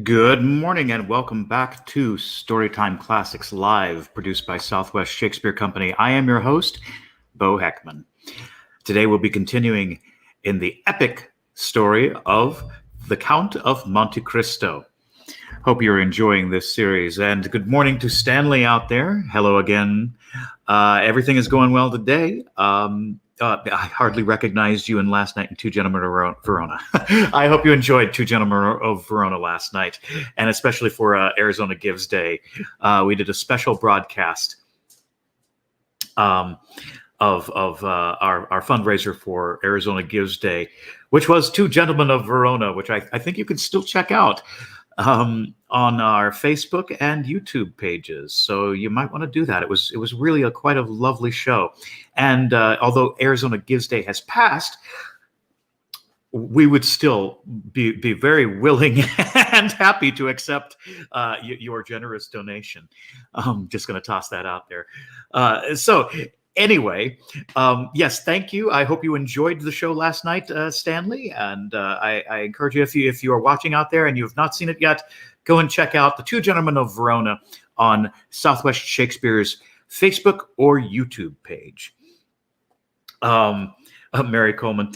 Good morning and welcome back to Storytime Classics Live, produced by Southwest Shakespeare Company. I am your host, Bo Heckman. Today we'll be continuing in the epic story of the Count of Monte Cristo. Hope you're enjoying this series. And good morning to Stanley out there. Hello again. Everything is going well today. I hardly recognized you in last night in Two Gentlemen of Verona. I hope you enjoyed Two Gentlemen of Verona last night, and especially for Arizona Gives Day. We did a special broadcast of our fundraiser for Arizona Gives Day, which was Two Gentlemen of Verona, which I think you can still check out on our Facebook and YouTube pages. So you might want to do that. It was really quite a lovely show. And although Arizona Gives Day has passed, we would still be very willing and happy to accept your generous donation. I'm just going to toss that out there. So anyway, yes, thank you. I hope you enjoyed the show last night, Stanley. And I encourage you, if you are watching out there and you have not seen it yet, go and check out the Two Gentlemen of Verona on Southwest Shakespeare's Facebook or YouTube page. Mary Coleman.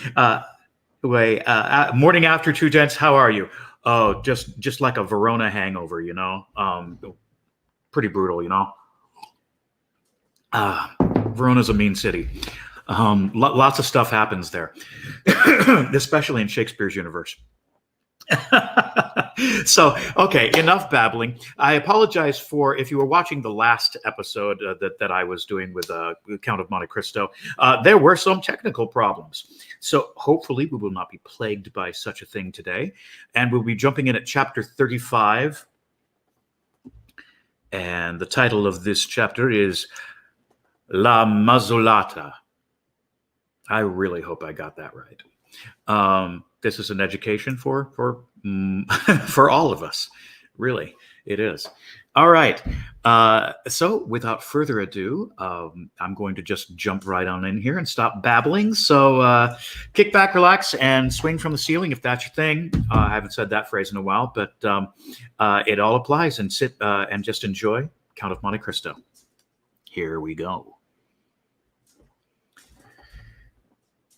Morning after, Two Gents. How are you? Oh, just like a Verona hangover, you know. Pretty brutal, you know. Verona's a mean city. Lots of stuff happens there, especially in Shakespeare's universe. So, okay, enough babbling. I apologize for if you were watching the last episode that I was doing with Count of Monte Cristo. There were some technical problems. So hopefully we will not be plagued by such a thing today. And we'll be jumping in at chapter 35. And the title of this chapter is La Mazzolata. I really hope I got that right. This is an education for all of us. Really, it is. All right. So without further ado, I'm going to just jump right on in here and stop babbling. So kick back, relax, and swing from the ceiling if that's your thing. I haven't said that phrase in a while, but it all applies. And sit and just enjoy Count of Monte Cristo. Here we go.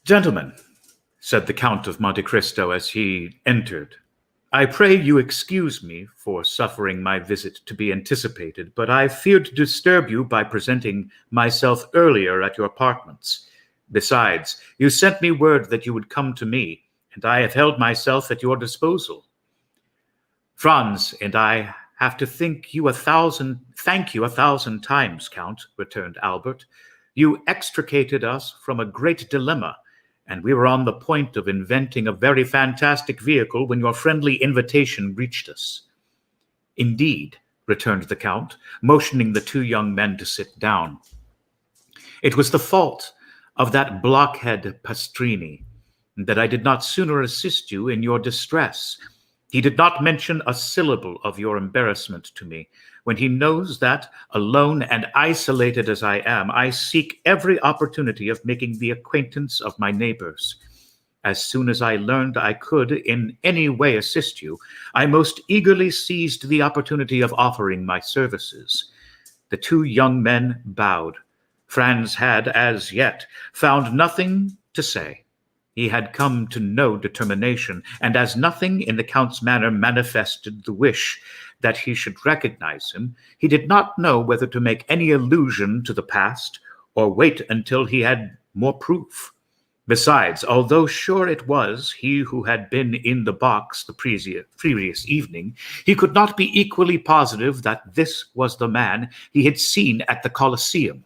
Gentlemen, said the Count of Monte Cristo as he entered, I pray you excuse me for suffering my visit to be anticipated, but I feared to disturb you by presenting myself earlier at your apartments. Besides, you sent me word that you would come to me, and I have held myself at your disposal. Franz and I have to thank you a thousand times, Count, returned Albert. You extricated us from a great dilemma, and we were on the point of inventing a very fantastic vehicle when your friendly invitation reached us. Indeed, returned the Count, motioning the two young men to sit down. It was the fault of that blockhead Pastrini that I did not sooner assist you in your distress. He did not mention a syllable of your embarrassment to me, when he knows that, alone and isolated as I am, I seek every opportunity of making the acquaintance of my neighbors. As soon as I learned I could in any way assist you, I most eagerly seized the opportunity of offering my services. The two young men bowed. Franz had, as yet, found nothing to say. He had come to no determination, and as nothing in the Count's manner manifested the wish that he should recognize him, he did not know whether to make any allusion to the past or wait until he had more proof. Besides, although sure it was he who had been in the box the previous evening, he could not be equally positive that this was the man he had seen at the Colosseum.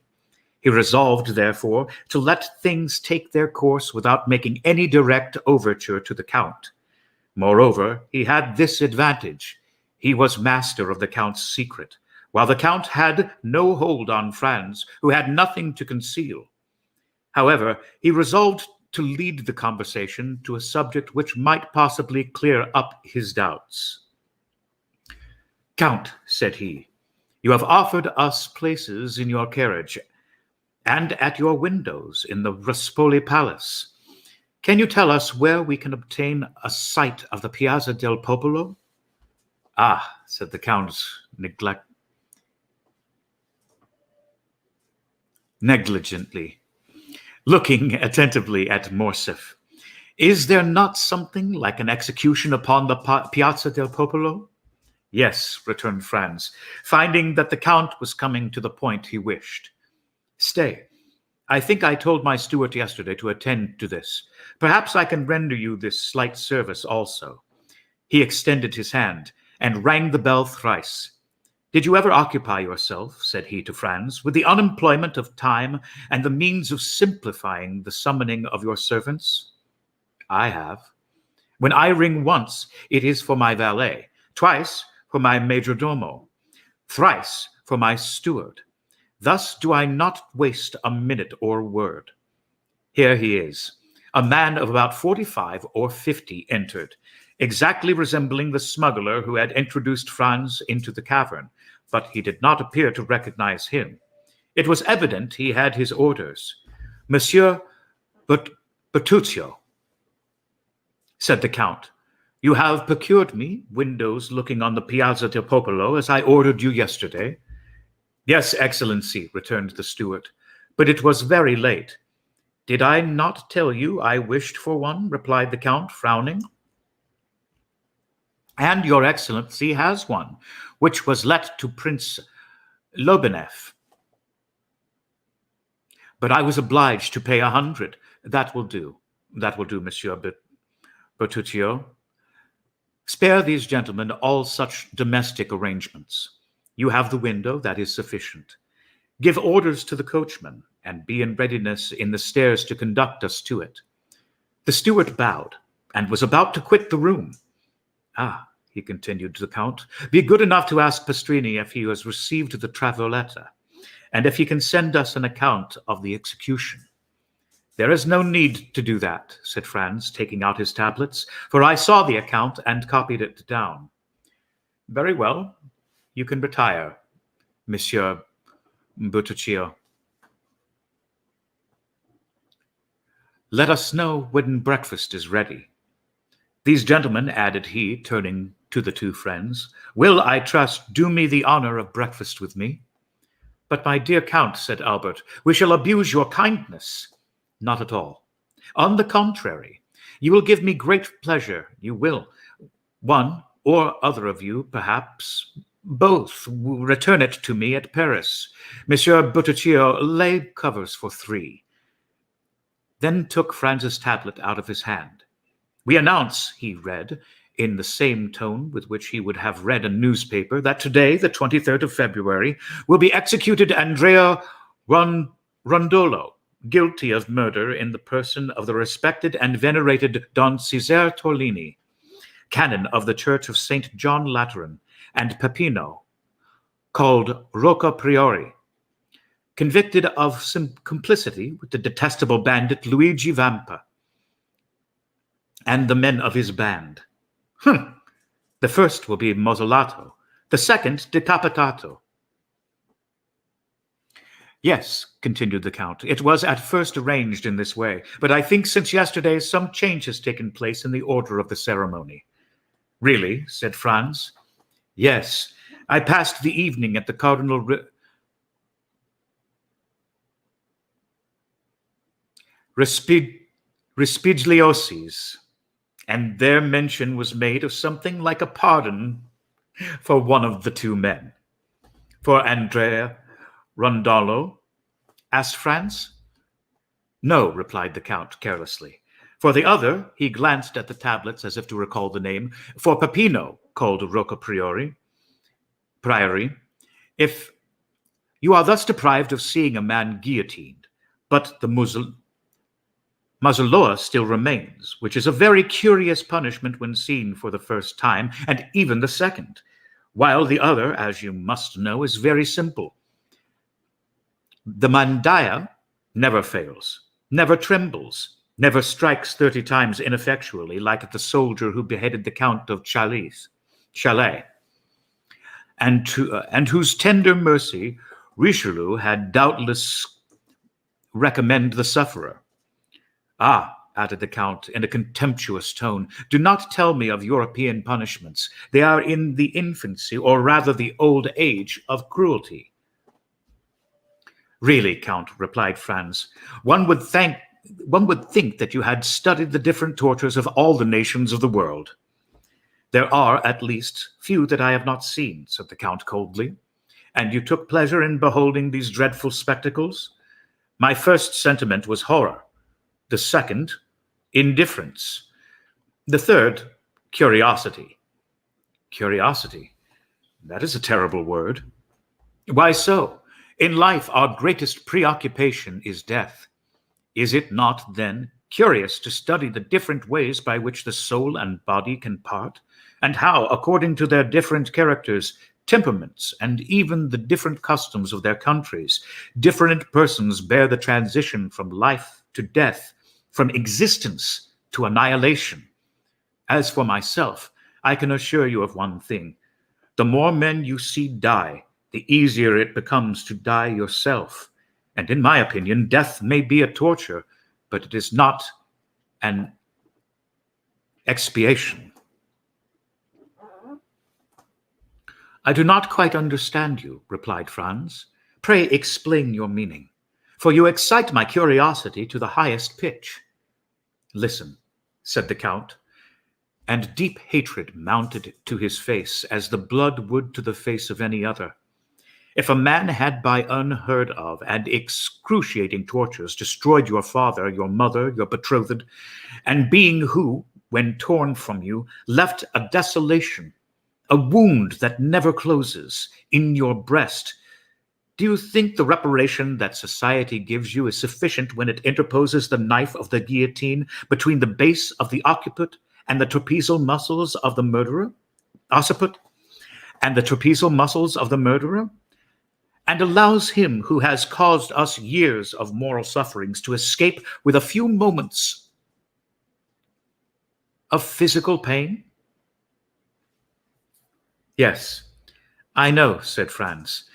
He resolved, therefore, to let things take their course without making any direct overture to the Count. Moreover, he had this advantage. He was master of the Count's secret, while the Count had no hold on Franz, who had nothing to conceal. However, he resolved to lead the conversation to a subject which might possibly clear up his doubts. Count, said he, you have offered us places in your carriage and at your windows in the Ruspoli Palace. Can you tell us where we can obtain a sight of the Piazza del Popolo? Ah, said the Count negligently, looking attentively at Morcerf. Is there not something like an execution upon the Piazza del Popolo? Yes, returned Franz, finding that the Count was coming to the point he wished. Stay. I think I told my steward yesterday to attend to this. Perhaps I can render you this slight service also. He extended his hand and rang the bell thrice. Did you ever occupy yourself, said he to Franz, with the unemployment of time and the means of simplifying the summoning of your servants? I have. When I ring once, it is for my valet, twice for my majordomo, thrice for my steward. Thus do I not waste a minute or word. Here he is. A man of about 45 or 50 entered, exactly resembling the smuggler who had introduced Franz into the cavern, but he did not appear to recognize him. It was evident he had his orders. Monsieur Bertuccio, said the Count, you have procured me windows looking on the Piazza del Popolo as I ordered you yesterday. Yes, Excellency, returned the steward, but it was very late. Did I not tell you I wished for one? Replied the Count, frowning. And your Excellency has one, which was let to Prince Lobaneff. But I was obliged to pay 100. That will do. That will do, Monsieur Bertuccio. Spare these gentlemen all such domestic arrangements. You have the window, that is sufficient. Give orders to the coachman, and be in readiness in the stairs to conduct us to it. The steward bowed, and was about to quit the room. Ah, he continued to the Count, be good enough to ask Pastrini if he has received the travoletta, and if he can send us an account of the execution. There is no need to do that, said Franz, taking out his tablets, for I saw the account and copied it down. Very well, you can retire, Monsieur Bertuccio. Let us know when breakfast is ready. These gentlemen, added he, turning to the two friends, will, I trust, do me the honor of breakfast with me. But, my dear Count, said Albert, we shall abuse your kindness. Not at all. On the contrary, you will give me great pleasure. You will. One or other of you, perhaps both, will return it to me at Paris. Monsieur Bertuccio, lay covers for 3. Then took Franz's tablet out of his hand. We announce, he read, in the same tone with which he would have read a newspaper, that today, the 23rd of February, will be executed Andrea Rondolo, guilty of murder in the person of the respected and venerated Don Cesare Torlini, canon of the Church of St. John Lateran, and Peppino, called Rocca Priori, convicted of some complicity with the detestable bandit Luigi Vampa and the men of his band. The first will be Mozolato, the second Decapitato. Yes, continued the Count, it was at first arranged in this way, but I think since yesterday some change has taken place in the order of the ceremony. Really, said Franz. Yes, I passed the evening at the Cardinal Respigliosi's, and their mention was made of something like a pardon for one of the two men. For Andrea Rondolo? Asked Franz. No, replied the Count carelessly. For the other, he glanced at the tablets as if to recall the name, for Peppino, called Rocca Priory. If you are thus deprived of seeing a man guillotined, but the Mazzoloa still remains, which is a very curious punishment when seen for the first time, and even the second, while the other, as you must know, is very simple. The mandaia never fails, never trembles, never strikes 30 times ineffectually, like the soldier who beheaded the Count of Chalais, and whose tender mercy Richelieu had doubtless recommended the sufferer. Ah, added the Count in a contemptuous tone, do not tell me of European punishments. They are in the infancy, or rather the old age, of cruelty. Really, Count, replied Franz, one would think that you had studied the different tortures of all the nations of the world. There are, at least, few that I have not seen, said the Count coldly. And you took pleasure in beholding these dreadful spectacles? My first sentiment was horror. The second, indifference. The third, curiosity. Curiosity? That is a terrible word. Why so? In life, our greatest preoccupation is death. Is it not, then, curious to study the different ways by which the soul and body can part, and how, according to their different characters, temperaments, and even the different customs of their countries, different persons bear the transition from life to death, from existence to annihilation? As for myself, I can assure you of one thing. The more men you see die, the easier it becomes to die yourself. And in my opinion, death may be a torture, but it is not an expiation. I do not quite understand you, replied Franz. Pray explain your meaning, for you excite my curiosity to the highest pitch. Listen, said the Count, and deep hatred mounted to his face as the blood would to the face of any other. If a man had by unheard of and excruciating tortures destroyed your father, your mother, your betrothed, and being who, when torn from you, left a desolation, a wound that never closes, in your breast, do you think the reparation that society gives you is sufficient when it interposes the knife of the guillotine between the base of the occiput and the trapezial muscles of the murderer? Occiput and the trapezial muscles of the murderer? And allows him who has caused us years of moral sufferings to escape with a few moments of physical pain? Yes, I know, said Franz,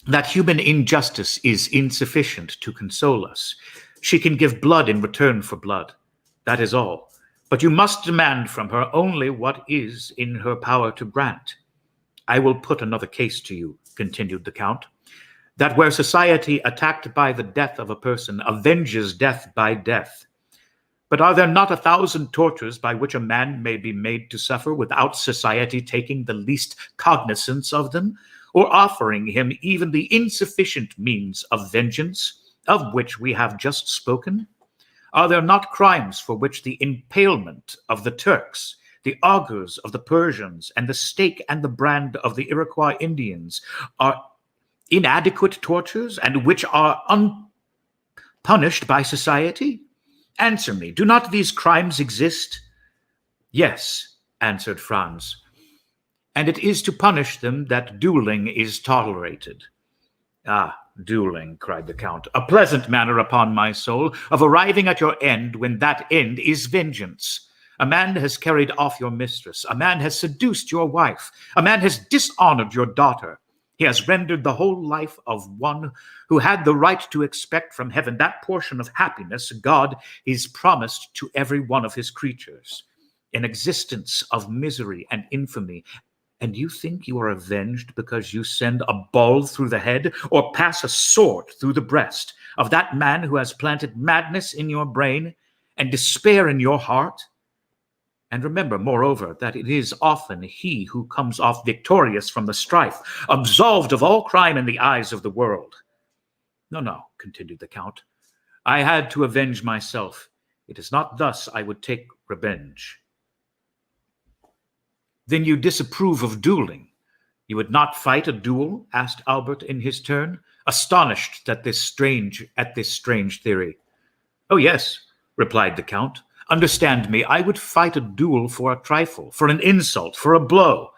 that human injustice is insufficient to console us. She can give blood in return for blood. That is all. But you must demand from her only what is in her power to grant. I will put another case to you, continued the Count, that where society, attacked by the death of a person, avenges death by death. But are there not 1,000 tortures by which a man may be made to suffer without society taking the least cognizance of them, or offering him even the insufficient means of vengeance, of which we have just spoken? Are there not crimes for which the impalement of the Turks, the augurs of the Persians, and the stake and the brand of the Iroquois Indians are inadequate tortures, and which are unpunished by society? Answer me, do not these crimes exist? Yes, answered Franz, and it is to punish them that dueling is tolerated. Ah, dueling, cried the Count, a pleasant manner, upon my soul, of arriving at your end when that end is vengeance. A man has carried off your mistress. A man has seduced your wife. A man has dishonored your daughter. He has rendered the whole life of one who had the right to expect from heaven that portion of happiness God is promised to every one of his creatures, an existence of misery and infamy. And you think you are avenged because you send a ball through the head or pass a sword through the breast of that man who has planted madness in your brain and despair in your heart? And remember, moreover, that it is often he who comes off victorious from the strife, absolved of all crime in the eyes of the world. No, continued the Count. I had to avenge myself. It is not thus I would take revenge. Then you disapprove of dueling? You would not fight a duel? Asked Albert in his turn, astonished at this strange theory. Oh, yes, replied the Count. Understand me, I would fight a duel for a trifle, for an insult, for a blow,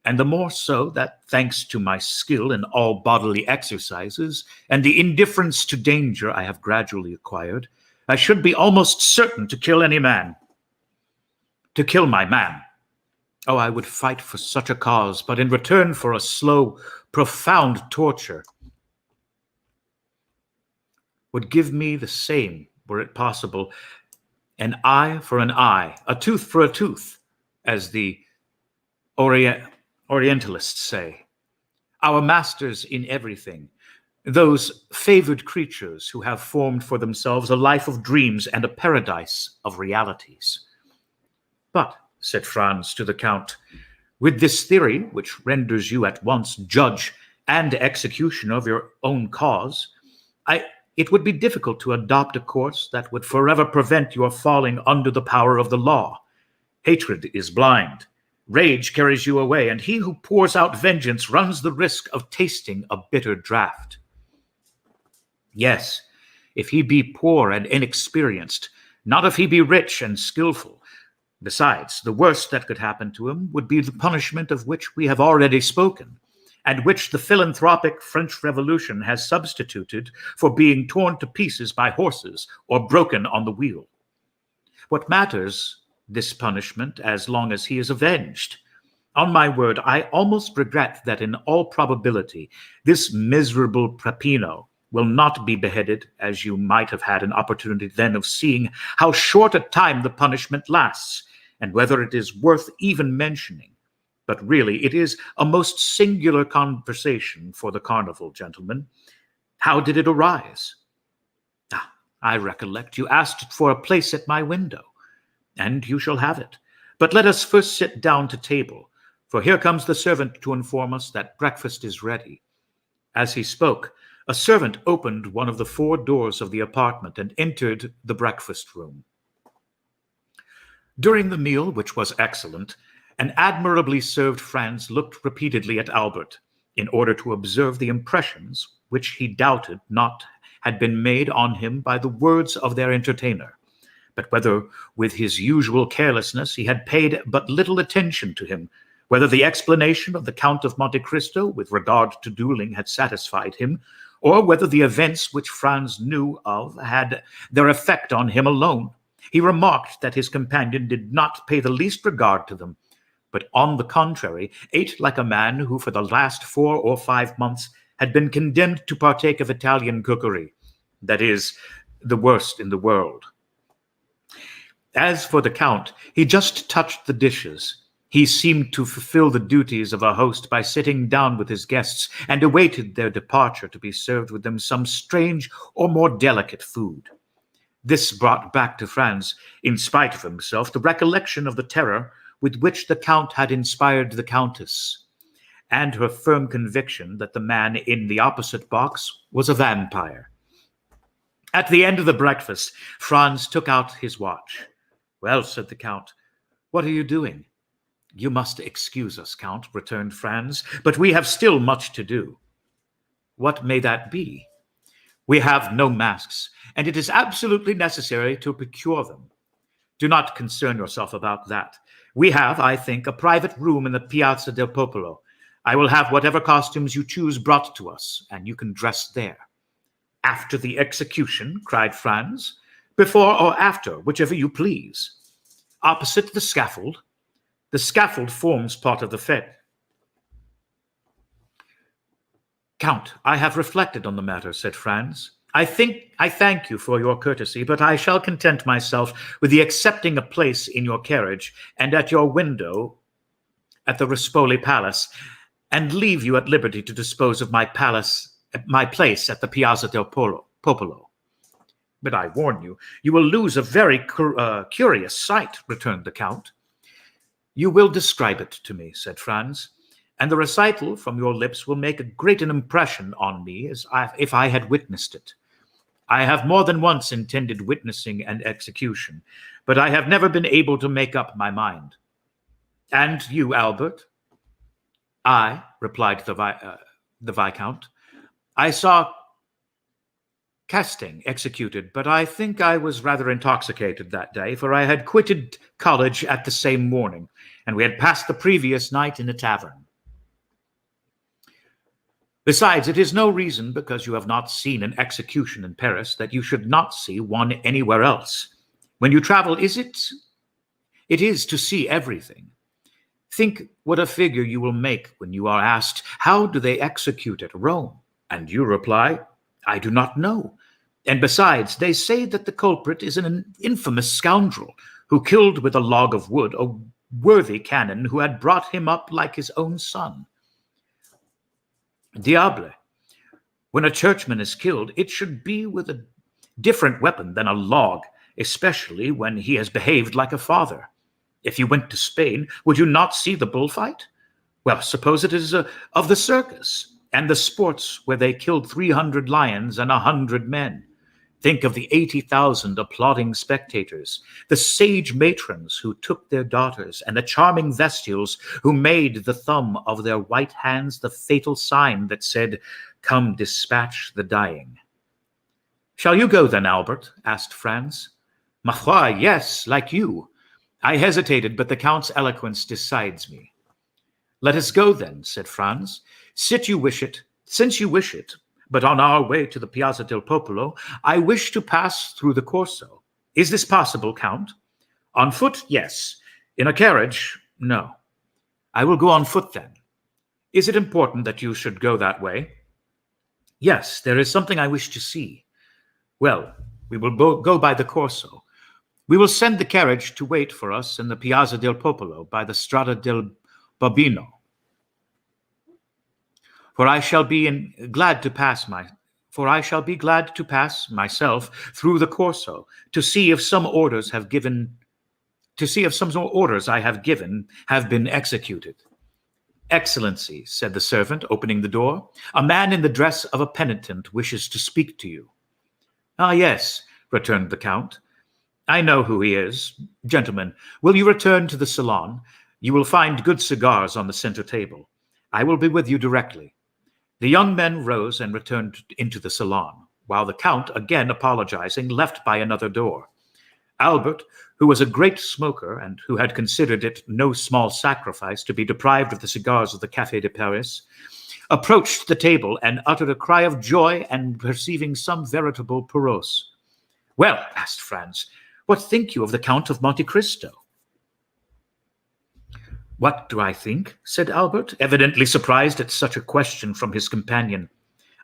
and the more so that, thanks to my skill in all bodily exercises and the indifference to danger I have gradually acquired, I should be almost certain to kill any man. To kill my man. Oh, I would fight for such a cause, but in return for a slow, profound torture would give me the same, were it possible, An eye for an eye, a tooth for a tooth, as the Orientalists say. Our masters in everything, those favored creatures who have formed for themselves a life of dreams and a paradise of realities. But, said Franz to the Count, with this theory, which renders you at once judge and executioner of your own cause, it would be difficult to adopt a course that would forever prevent your falling under the power of the law. Hatred is blind. Rage carries you away, and he who pours out vengeance runs the risk of tasting a bitter draught. Yes, if he be poor and inexperienced, not if he be rich and skillful. Besides, the worst that could happen to him would be the punishment of which we have already spoken, and which the philanthropic French Revolution has substituted for being torn to pieces by horses or broken on the wheel. What matters this punishment as long as he is avenged? On my word, I almost regret that in all probability this miserable Peppino will not be beheaded, as you might have had an opportunity then of seeing how short a time the punishment lasts, and whether it is worth even mentioning. But really, it is a most singular conversation for the carnival, gentlemen. How did it arise? I recollect you asked for a place at my window, and you shall have it. But let us first sit down to table, for here comes the servant to inform us that breakfast is ready. As he spoke, a servant opened one of the 4 doors of the apartment and entered the breakfast room. During the meal, which was excellent, an admirably served Franz looked repeatedly at Albert, in order to observe the impressions which he doubted not had been made on him by the words of their entertainer, but whether with his usual carelessness he had paid but little attention to him, whether the explanation of the Count of Monte Cristo with regard to dueling had satisfied him, or whether the events which Franz knew of had their effect on him alone. He remarked that his companion did not pay the least regard to them, but on the contrary ate like a man who for the last 4 or 5 months had been condemned to partake of Italian cookery, that is, the worst in the world. As for the Count, he just touched the dishes. He seemed to fulfill the duties of a host by sitting down with his guests and awaited their departure to be served with them some strange or more delicate food. This brought back to Franz, in spite of himself, the recollection of the terror with which the Count had inspired the Countess, and her firm conviction that the man in the opposite box was a vampire. At the end of the breakfast, Franz took out his watch. "Well," said the Count, "what are you doing?" "You must excuse us, Count," returned Franz, "but we have still much to do." "What may that be?" "We have no masks, and it is absolutely necessary to procure them." "Do not concern yourself about that. We have, I think, a private room in the Piazza del Popolo. I will have whatever costumes you choose brought to us, and you can dress there." "After the execution?" cried Franz. "Before or after, whichever you please." "Opposite the scaffold?" "The scaffold forms part of the fete." "Count, I have reflected on the matter," said Franz. I thank you for your courtesy, but I shall content myself with the accepting a place in your carriage and at your window at the Rispoli Palace, and leave you at liberty to dispose of my place at the Piazza del Popolo." "But I warn you, you will lose a very curious sight," returned the Count. "You will describe it to me," said Franz, "and the recital from your lips will make a great impression on me as if I had witnessed it. I have more than once intended witnessing an execution, but I have never been able to make up my mind." "And you, Albert?" "I," replied the Viscount, "I saw Casting executed, but I think I was rather intoxicated that day, for I had quitted college at the same morning, and we had passed the previous night in a tavern. Besides, it is no reason, because you have not seen an execution in Paris, that you should not see one anywhere else. When you travel, it is to see everything. Think what a figure you will make when you are asked, 'How do they execute at Rome?' And you reply, 'I do not know.' And besides, they say that the culprit is an infamous scoundrel who killed with a log of wood a worthy canon who had brought him up like his own son. Diable! When a churchman is killed, it should be with a different weapon than a log, especially when he has behaved like a father. If you went to Spain, would you not see the bullfight? Well, suppose it is of the circus, and the sports where they killed 300 lions and 100 men. Think of the 80,000 applauding spectators, the sage matrons who took their daughters, and the charming vestiles who made the thumb of their white hands the fatal sign that said, "Come dispatch the dying." "Shall you go then, Albert?" asked Franz. "Ma foi, yes, like you. I hesitated, but the Count's eloquence decides me." "Let us go then," said Franz, since you wish it, but on our way to the Piazza del Popolo, I wish to pass through the Corso. Is this possible, Count?" "On foot, yes. In a carriage, no." "I will go on foot then." "Is it important that you should go that way?" "Yes, there is something I wish to see." "Well, we will go by the Corso. We will send the carriage to wait for us in the Piazza del Popolo by the Strada del Babino. For I shall be glad to pass myself through the Corso to see if some orders I have given have been executed." "Excellency," said the servant, opening the door, "a man in the dress of a penitent wishes to speak to you." "Ah, yes," returned the Count. "I know who he is. Gentlemen, will you return to the salon? You will find good cigars on the center table. I will be with you directly." The young men rose and returned into the salon, while the Count, again apologizing, left by another door. Albert, who was a great smoker and who had considered it no small sacrifice to be deprived of the cigars of the Café de Paris, approached the table and uttered a cry of joy on perceiving some veritable Puros. "Well," asked Franz, "what think you of the Count of Monte Cristo?" "What do I think?" said Albert, evidently surprised at such a question from his companion.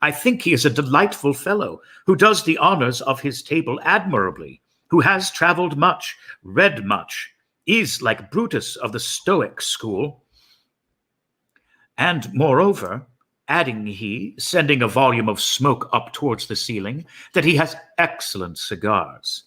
"I think he is a delightful fellow, who does the honors of his table admirably, who has traveled much, read much, is like Brutus of the Stoic school. And moreover," adding he, sending a volume of smoke up towards the ceiling, "that he has excellent cigars."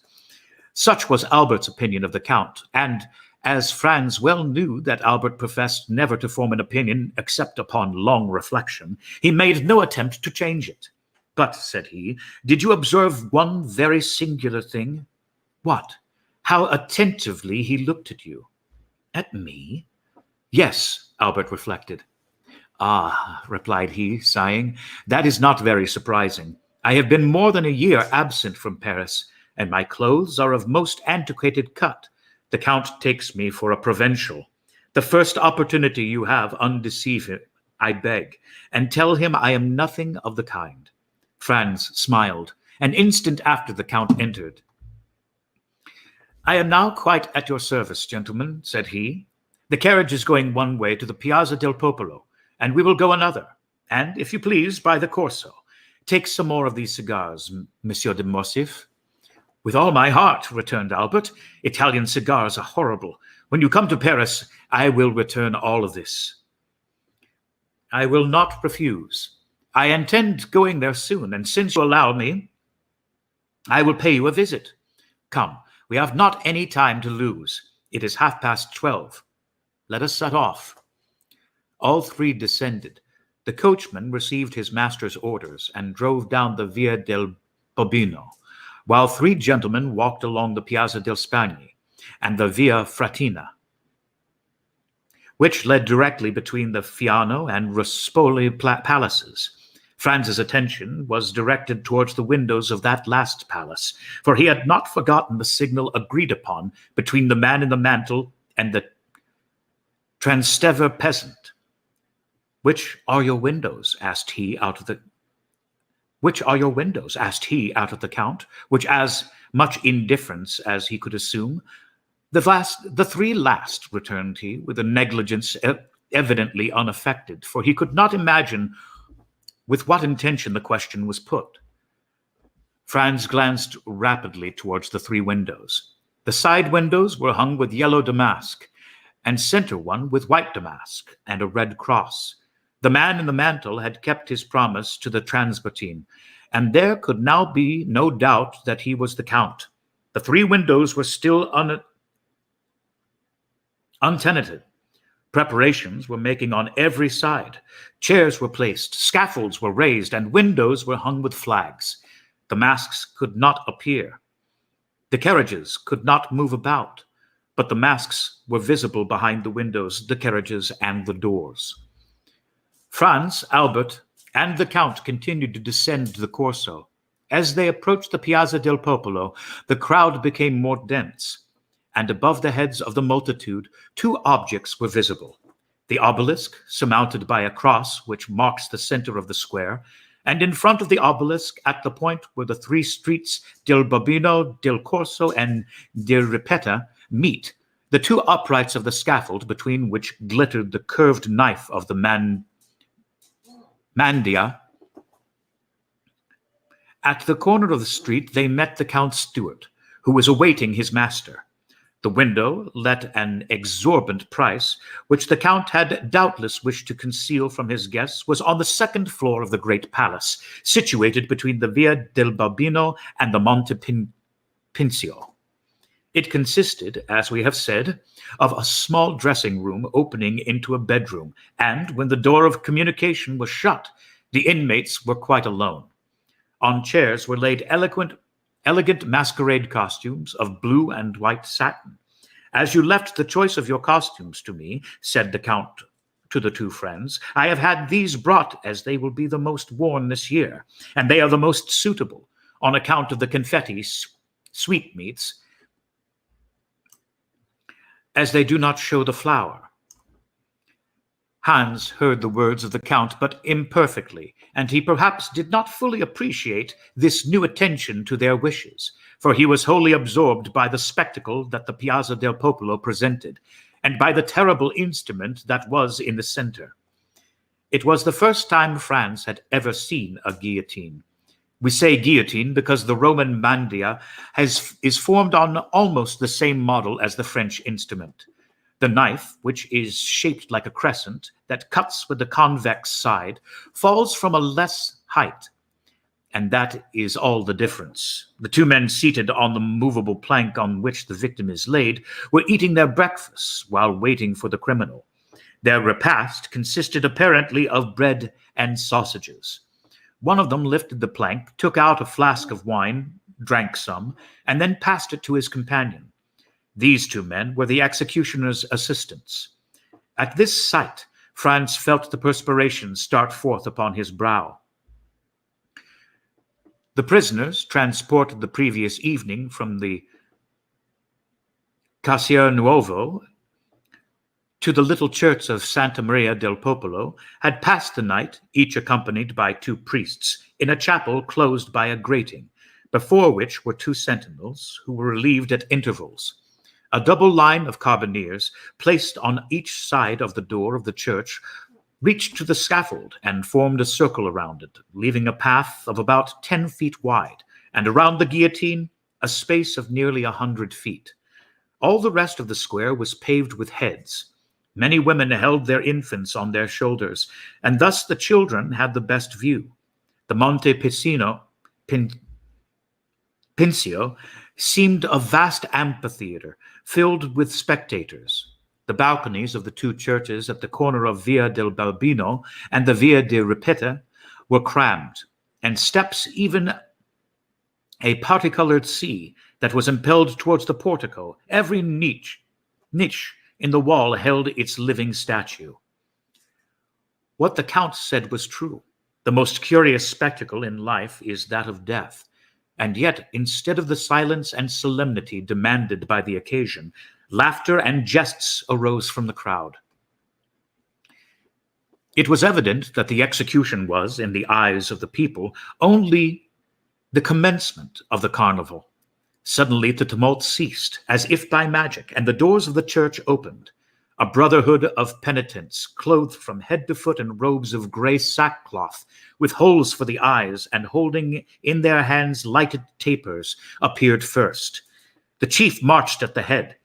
Such was Albert's opinion of the Count, and as Franz well knew that Albert professed never to form an opinion except upon long reflection, he made no attempt to change it. "But," said he, "did you observe one very singular thing?" "What?" "How attentively he looked at you." "At me?" "Yes," Albert reflected. "Ah," replied he, sighing, "that is not very surprising. I have been more than a year absent from Paris, and my clothes are of most antiquated cut. The Count takes me for a provincial. The first opportunity you have, undeceive him, I beg, and tell him I am nothing of the kind." Franz smiled. An instant after the Count entered. "I am now quite at your service, gentlemen," said he. "The carriage is going one way to the Piazza del Popolo, and we will go another, and, if you please, by the Corso. Take some more of these cigars, Monsieur de Morcerf." "With all my heart," returned Albert. "Italian cigars are horrible. When you come to Paris, I will return all of this." "I will not refuse. I intend going there soon, and since you allow me, I will pay you a visit. Come, we have not any time to lose. It is 12:30. Let us set off." All three descended. The coachman received his master's orders and drove down the Via del Bobino, while three gentlemen walked along the Piazza del Spagni and the Via Fratina, which led directly between the Fiano and Ruspoli palaces. Franz's attention was directed towards the windows of that last palace, for he had not forgotten the signal agreed upon between the man in the mantle and the Transtever peasant. "Which are your windows?" asked he out of the Count, with as much indifference as he could assume. The three last," returned he, with a negligence evidently unaffected, for he could not imagine with what intention the question was put. Franz glanced rapidly towards the three windows. The side windows were hung with yellow damask, and center one with white damask and a red cross. The man in the mantle had kept his promise to the transpontine, and there could now be no doubt that he was the Count. The three windows were still untenanted. Preparations were making on every side. Chairs were placed, scaffolds were raised, and windows were hung with flags. The masks could not appear. The carriages could not move about, but the masks were visible behind the windows, the carriages, and the doors. Franz, Albert, and the Count continued to descend the Corso. As they approached the Piazza del Popolo, the crowd became more dense, and above the heads of the multitude, two objects were visible. The obelisk, surmounted by a cross which marks the center of the square, and in front of the obelisk, at the point where the three streets del Babino, del Corso, and del Ripetta meet, the two uprights of the scaffold between which glittered the curved knife of the Mandia. At the corner of the street, they met the Count's steward, who was awaiting his master. The window let an exorbitant price, which the Count had doubtless wished to conceal from his guests, was on the second floor of the great palace, situated between the Via del Babino and the Monte Pincio. It consisted, as we have said, of a small dressing room opening into a bedroom, and when the door of communication was shut, the inmates were quite alone. On chairs were laid elegant masquerade costumes of blue and white satin. As you left the choice of your costumes to me, said the Count to the two friends, I have had these brought as they will be the most worn this year, and they are the most suitable on account of the confetti sweetmeats, as they do not show the flower. Hans heard the words of the Count, but imperfectly, and he perhaps did not fully appreciate this new attention to their wishes, for he was wholly absorbed by the spectacle that the Piazza del Popolo presented, and by the terrible instrument that was in the center. It was the first time Franz had ever seen a guillotine. We say guillotine because the Roman mandia is formed on almost the same model as the French instrument. The knife, which is shaped like a crescent that cuts with the convex side, falls from a less height, and that is all the difference. The two men seated on the movable plank on which the victim is laid were eating their breakfasts while waiting for the criminal. Their repast consisted apparently of bread and sausages. One of them lifted the plank, took out a flask of wine, drank some, and then passed it to his companion. These two men were the executioner's assistants. At this sight, Franz felt the perspiration start forth upon his brow. The prisoners, transported the previous evening from the Casio Nuovo to the little church of Santa Maria del Popolo, had passed the night, each accompanied by two priests, in a chapel closed by a grating, before which were two sentinels who were relieved at intervals. A double line of carbineers, placed on each side of the door of the church, reached to the scaffold and formed a circle around it, leaving a path of about 10 feet wide, and around the guillotine a space of nearly 100 feet. All the rest of the square was paved with heads. Many women held their infants on their shoulders, and thus the children had the best view. The Monte Pincio seemed a vast amphitheater filled with spectators. The balconies of the two churches at the corner of Via del Balbino and the Via de Ripetta were crammed, and steps, even a parti-colored sea that was impelled towards the portico. Every niche in the wall held its living statue. What the Count said was true. The most curious spectacle in life is that of death. And yet, instead of the silence and solemnity demanded by the occasion, laughter and jests arose from the crowd. It was evident that the execution was, in the eyes of the people, only the commencement of the carnival. Suddenly the tumult ceased, as if by magic, and the doors of the church opened. a brotherhood of penitents, clothed from head to foot in robes of gray sackcloth, with holes for the eyes, and holding in their hands lighted tapers, appeared first. The chief marched at the head.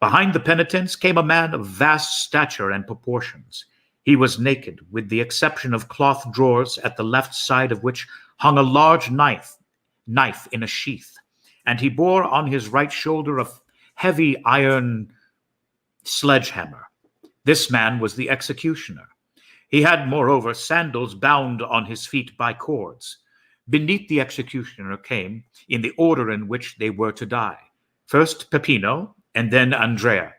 Behind the penitents came a man of vast stature and proportions. He was naked, with the exception of cloth drawers at the left side of which hung a large knife in a sheath, and he bore on his right shoulder a heavy iron sledgehammer. This man was the executioner. He had, moreover, sandals bound on his feet by cords. Beneath the executioner came, in the order in which they were to die, first Peppino, and then Andrea.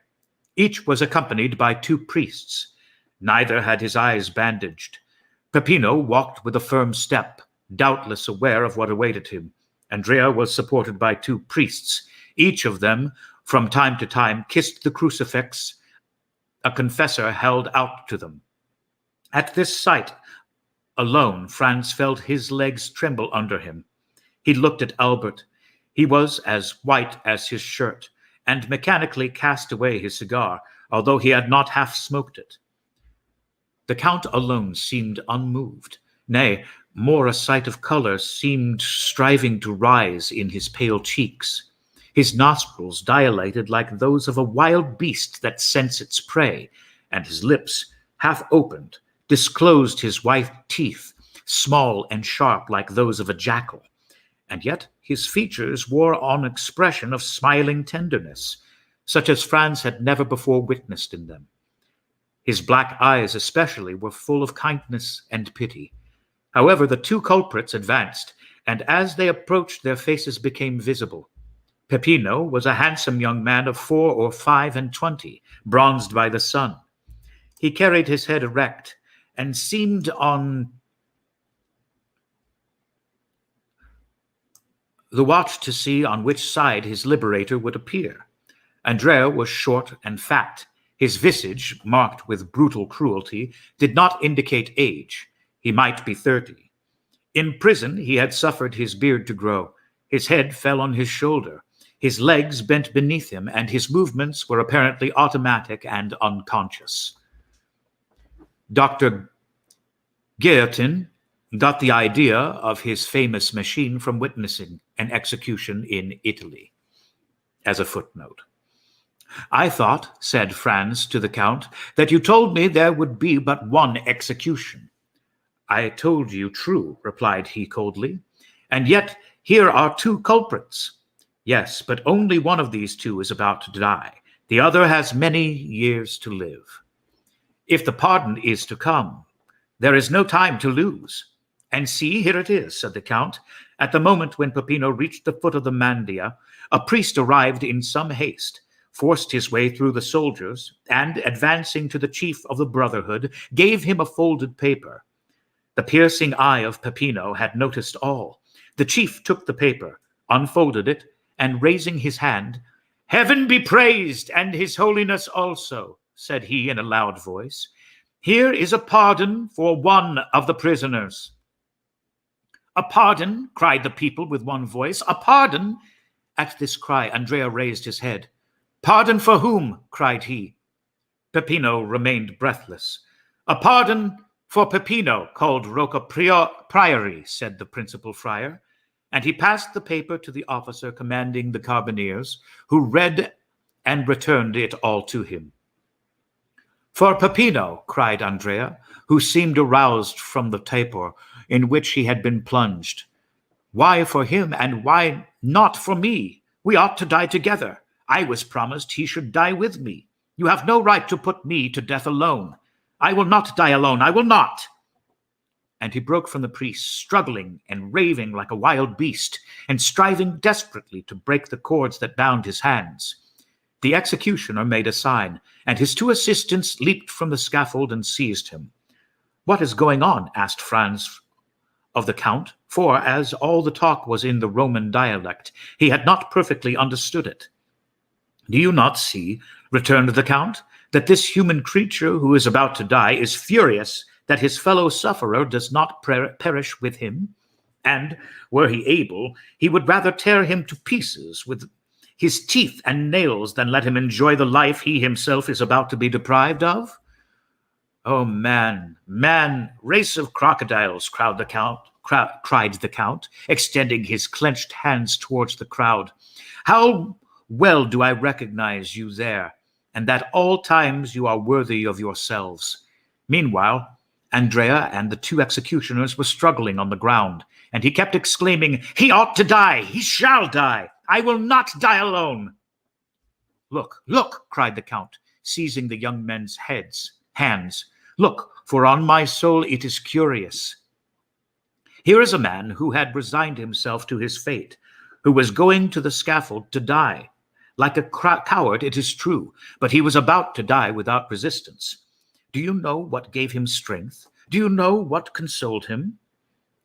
Each was accompanied by 2 priests. Neither had his eyes bandaged. Peppino walked with a firm step, doubtless aware of what awaited him. Andrea was supported by 2 priests. Each of them, from time to time, kissed the crucifix a confessor held out to them. At this sight alone, Franz felt his legs tremble under him. He looked at Albert. He was as white as his shirt, and mechanically cast away his cigar, although he had not half smoked it. The Count alone seemed unmoved. Nay, more a sight of color seemed striving to rise in his pale cheeks. His nostrils dilated like those of a wild beast that scents its prey, and his lips, half opened, disclosed his white teeth, small and sharp like those of a jackal. And yet his features wore an expression of smiling tenderness, such as Franz had never before witnessed in them. His black eyes especially were full of kindness and pity. However, the 2 culprits advanced, and as they approached, their faces became visible. Peppino was a handsome young man of 4 or 5 and 20, bronzed by the sun. He carried his head erect, and seemed on the watch to see on which side his liberator would appear. Andrea was short and fat. His visage, marked with brutal cruelty, did not indicate age. He might be 30. In prison he had suffered his beard to grow. His head fell on his shoulder. His legs bent beneath him, and his movements were apparently automatic and unconscious. Dr. Guillotin got the idea of his famous machine from witnessing an execution in Italy. As a footnote. "I thought," said Franz to the Count, "that you told me there would be but one execution." "I told you true," replied he coldly, "and yet here are 2 culprits." "Yes, but only one of these 2 is about to die. The other has many years to live. If the pardon is to come, there is no time to lose." "And see, here it is," said the Count. At the moment when Peppino reached the foot of the mandia, a priest arrived in some haste, forced his way through the soldiers, and, advancing to the chief of the brotherhood, gave him a folded paper. The piercing eye of Peppino had noticed all. The chief took the paper, unfolded it, and raising his hand, "Heaven be praised, and his holiness also," said he in a loud voice. "Here is a pardon for one of the prisoners." "A pardon?" cried the people with one voice. "A pardon?" At this cry, Andrea raised his head. "Pardon for whom?" cried he. Peppino remained breathless. "A pardon for Peppino, called Rocca Priori," said the principal friar, and he passed the paper to the officer commanding the carbineers, who read and returned it all to him. "For Peppino," cried Andrea, who seemed aroused from the torpor in which he had been plunged. "Why for him, and why not for me? We ought to die together. I was promised he should die with me. You have no right to put me to death alone. I will not die alone. I will not." And he broke from the priest, struggling and raving like a wild beast, and striving desperately to break the cords that bound his hands. The executioner made a sign, and his 2 assistants leaped from the scaffold and seized him. "What is going on?" asked Franz of the Count, for, as all the talk was in the Roman dialect, he had not perfectly understood it. "Do you not see," returned the Count, "that this human creature who is about to die is furious that his fellow sufferer does not perish with him? And, were he able, he would rather tear him to pieces with his teeth and nails than let him enjoy the life he himself is about to be deprived of? Oh, man, man, race of crocodiles, cried the Count, extending his clenched hands towards the crowd. How well do I recognize you there, and that all times you are worthy of yourselves. Meanwhile, Andrea and the two executioners were struggling on the ground, and he kept exclaiming, "He ought to die! He shall die! I will not die alone!" "Look, look!" cried the Count, seizing the young men's hands. "Look, for on my soul it is curious. Here is a man who had resigned himself to his fate, who was going to the scaffold to die. Like a coward, it is true, but he was about to die without resistance. Do you know what gave him strength? Do you know what consoled him?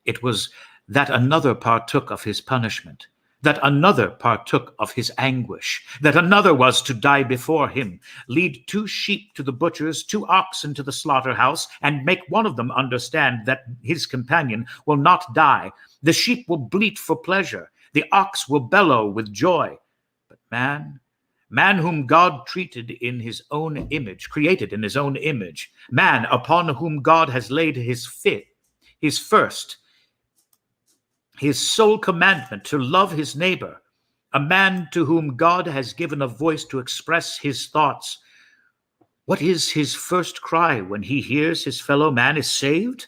It was that another partook of his punishment, that another partook of his anguish, that another was to die before him, lead 2 sheep to the butcher's, 2 oxen to the slaughterhouse, and make one of them understand that his companion will not die. The sheep will bleat for pleasure, the ox will bellow with joy. But man whom God created in his own image, man upon whom God has laid his sole commandment to love his neighbor, a man to whom God has given a voice to express his thoughts. What is his first cry when he hears his fellow man is saved?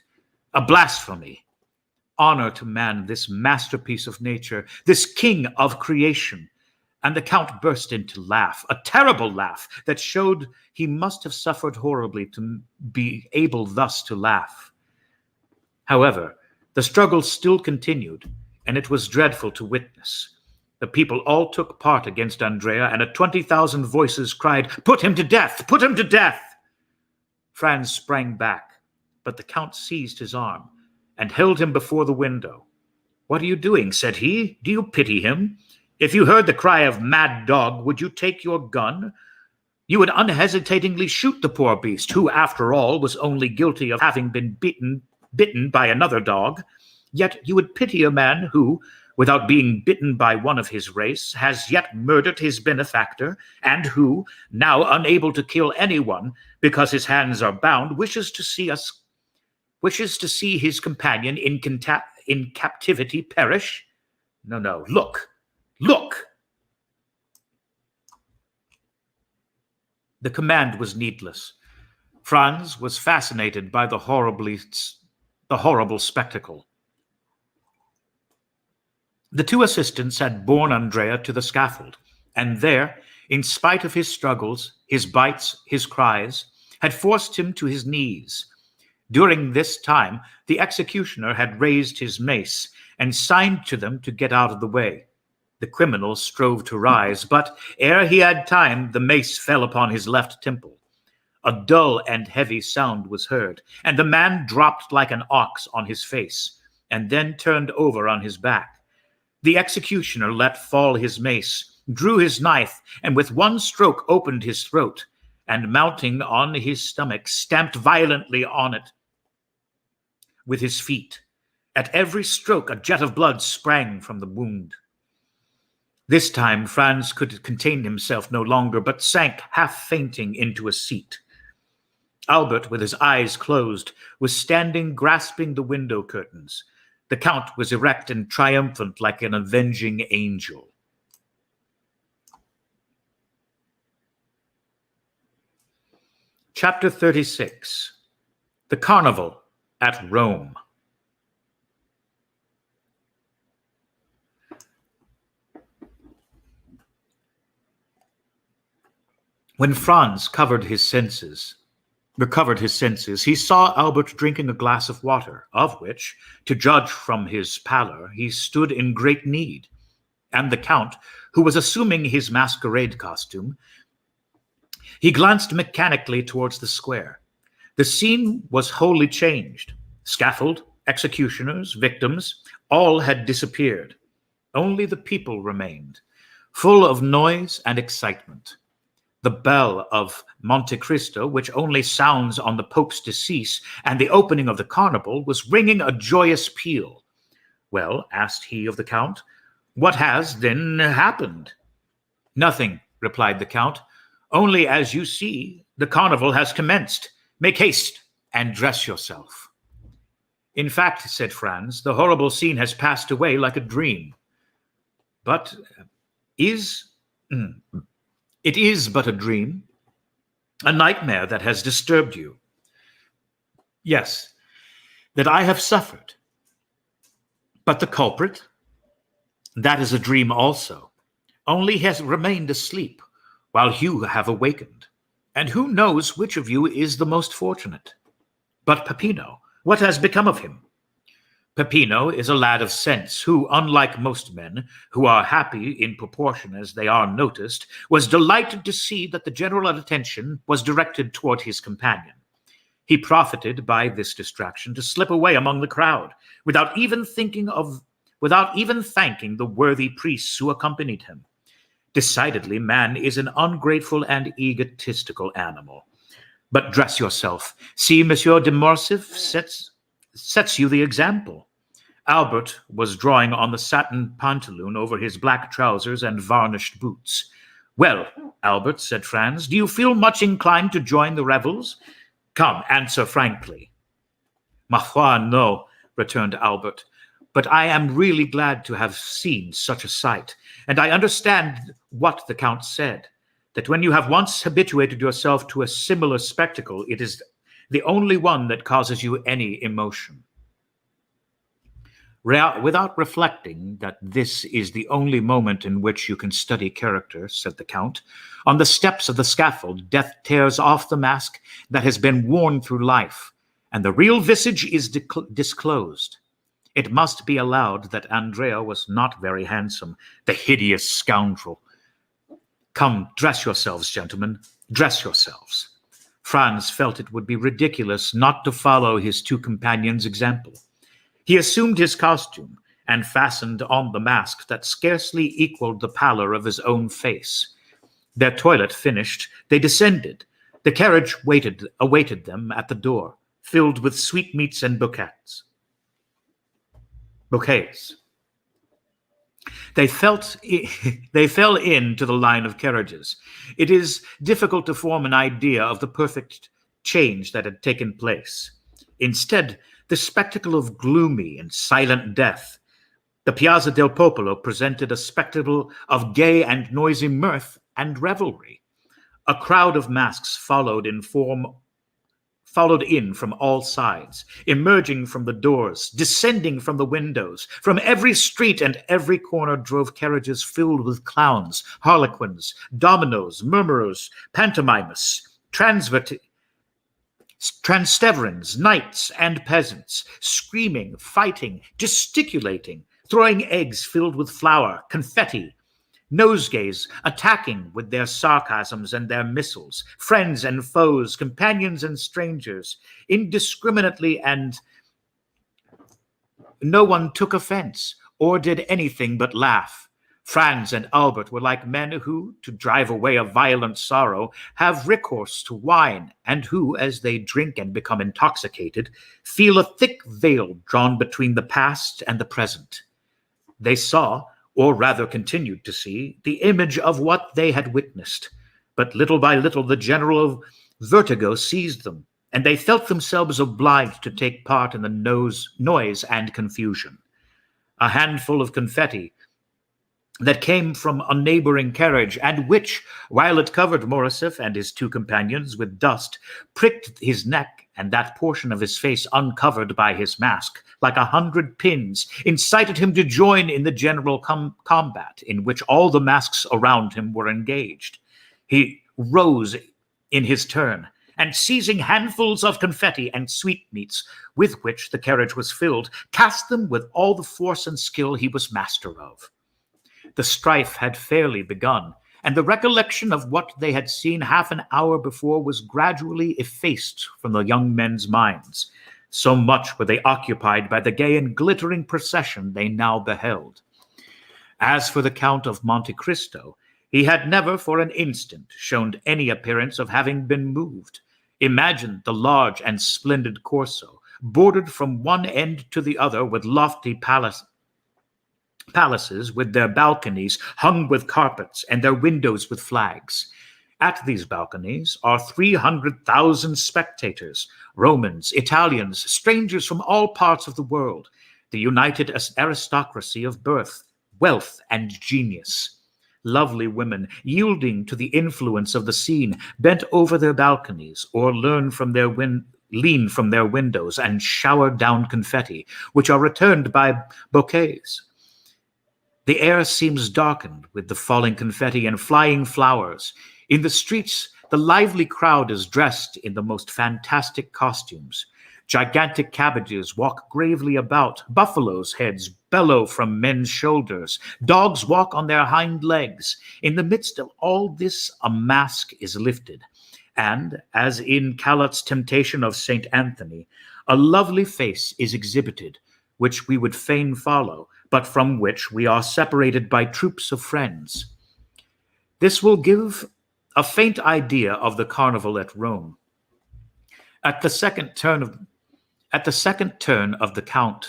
A blasphemy. Honor to man, this masterpiece of nature, this king of creation. And the Count burst into laugh, a terrible laugh that showed he must have suffered horribly to be able thus to laugh. However, the struggle still continued, and it was dreadful to witness. The people all took part against Andrea, and 20,000 voices cried, "Put him to death! Put him to death!" Franz sprang back, but the Count seized his arm and held him before the window. "What are you doing?" said he. "Do you pity him? If you heard the cry of mad dog, would you take your gun? You would unhesitatingly shoot the poor beast, who, after all, was only guilty of having been bitten by another dog. Yet you would pity a man who, without being bitten by one of his race, has yet murdered his benefactor, and who, now unable to kill anyone because his hands are bound, wishes to see his companion in captivity perish? No, look! The command was needless. Franz was fascinated by the horrible spectacle. The 2 assistants had borne Andrea to the scaffold, and there, in spite of his struggles, his bites, his cries, had forced him to his knees. During this time, the executioner had raised his mace and signed to them to get out of the way. The criminal strove to rise, but ere he had time, the mace fell upon his left temple. A dull and heavy sound was heard, and the man dropped like an ox on his face, and then turned over on his back. The executioner let fall his mace, drew his knife, and with one stroke opened his throat, and mounting on his stomach, stamped violently on it with his feet. At every stroke, a jet of blood sprang from the wound. This time, Franz could contain himself no longer, but sank half-fainting into a seat. Albert, with his eyes closed, was standing grasping the window curtains. The Count was erect and triumphant like an avenging angel. Chapter 36. The Carnival at Rome. When Franz recovered his senses, he saw Albert drinking a glass of water, of which, to judge from his pallor, he stood in great need, and the Count, who was assuming his masquerade costume, he glanced mechanically towards the square. The scene was wholly changed. Scaffold, executioners, victims, all had disappeared. Only the people remained, full of noise and excitement. The bell of Monte Cristo, which only sounds on the Pope's decease and the opening of the carnival, was ringing a joyous peal. "Well," asked he of the Count, "what has then happened?" Nothing, replied the Count. Only, as you see, the carnival has commenced. Make haste and dress yourself. In fact, said Franz, the horrible scene has passed away like a dream. But it is but a dream, a nightmare that has disturbed you. Yes, that I have suffered. But the culprit? That is a dream also, only he has remained asleep, while you have awakened. And who knows which of you is the most fortunate? But Peppino, what has become of him? Peppino is a lad of sense who, unlike most men, who are happy in proportion as they are noticed, was delighted to see that the general attention was directed toward his companion. He profited by this distraction to slip away among the crowd, without even thanking the worthy priests who accompanied him. Decidedly, man is an ungrateful and egotistical animal. But dress yourself. See, Monsieur de Morcerf sets you the example. Albert was drawing on the satin pantaloon over his black trousers and varnished boots. Well, Albert, said Franz, do you feel much inclined to join the revels? Come, answer frankly. Ma foi, no, returned Albert, but I am really glad to have seen such a sight, and I understand what the Count said, that when you have once habituated yourself to a similar spectacle, it is the only one that causes you any emotion. Without reflecting that this is the only moment in which you can study character, said the Count, on the steps of the scaffold, death tears off the mask that has been worn through life, and the real visage is disclosed. It must be allowed that Andrea was not very handsome, the hideous scoundrel. Come, dress yourselves, gentlemen, dress yourselves. Franz felt it would be ridiculous not to follow his two companions' example. He assumed his costume and fastened on the mask that scarcely equaled the pallor of his own face. Their toilet finished, they descended. The carriage awaited them at the door, filled with sweetmeats and bouquets. They fell into the line of carriages. It is difficult to form an idea of the perfect change that had taken place. Instead, the spectacle of gloomy and silent death. The Piazza del Popolo presented a spectacle of gay and noisy mirth and revelry. A crowd of masks followed in from all sides, emerging from the doors, descending from the windows. From every street and every corner drove carriages filled with clowns, harlequins, dominoes, murmurers, pantomimists, Transteverans, knights, and peasants, screaming, fighting, gesticulating, throwing eggs filled with flour, confetti, nosegays, attacking with their sarcasms and their missiles, friends and foes, companions and strangers, indiscriminately, and no one took offense or did anything but laugh. Franz and Albert were like men who, to drive away a violent sorrow, have recourse to wine, and who, as they drink and become intoxicated, feel a thick veil drawn between the past and the present. They saw, or rather continued to see, the image of what they had witnessed, but little by little the general vertigo seized them, and they felt themselves obliged to take part in the noise and confusion. A handful of confetti that came from a neighboring carriage, and which, while it covered Morcerf and his two companions with dust, pricked his neck and that portion of his face uncovered by his mask, like 100 pins, incited him to join in the general combat in which all the masks around him were engaged. He rose in his turn, and seizing handfuls of confetti and sweetmeats with which the carriage was filled, cast them with all the force and skill he was master of. The strife had fairly begun, and the recollection of what they had seen half an hour before was gradually effaced from the young men's minds. So much were they occupied by the gay and glittering procession they now beheld. As for the Count of Monte Cristo, he had never for an instant shown any appearance of having been moved. Imagine the large and splendid Corso, bordered from one end to the other with lofty palaces with their balconies hung with carpets and their windows with flags. At these balconies are 300,000 spectators, Romans, Italians, strangers from all parts of the world, the united aristocracy of birth, wealth, and genius. Lovely women, yielding to the influence of the scene, bent over their balconies or lean from their windows and shower down confetti, which are returned by bouquets. The air seems darkened with the falling confetti and flying flowers. In the streets, the lively crowd is dressed in the most fantastic costumes. Gigantic cabbages walk gravely about, buffaloes' heads bellow from men's shoulders, dogs walk on their hind legs. In the midst of all this, a mask is lifted, and, as in Callot's Temptation of St. Anthony, a lovely face is exhibited, which we would fain follow, but from which we are separated by troops of friends. This will give a faint idea of the carnival at Rome. At the second turn, the count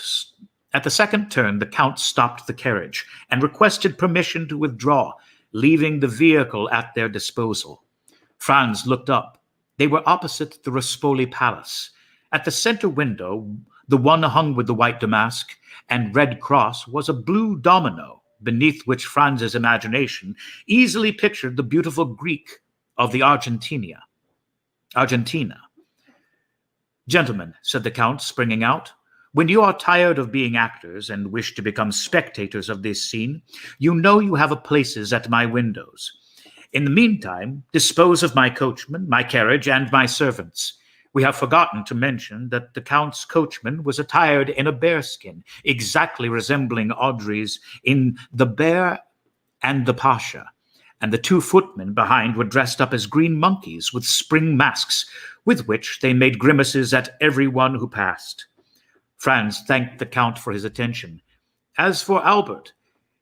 stopped the carriage and requested permission to withdraw, leaving the vehicle at their disposal. Franz looked up. They were opposite the Rospoli Palace. At the center window, the one hung with the white damask and red cross, was a blue domino, beneath which Franz's imagination easily pictured the beautiful Greek of the Argentina. Gentlemen, said the Count, springing out, when you are tired of being actors and wish to become spectators of this scene, you know you have places at my windows. In the meantime, dispose of my coachman, my carriage, and my servants. We have forgotten to mention that the Count's coachman was attired in a bearskin, exactly resembling Audrey's in The Bear and the Pasha, and the two footmen behind were dressed up as green monkeys with spring masks, with which they made grimaces at every one who passed. Franz thanked the Count for his attention. As for Albert,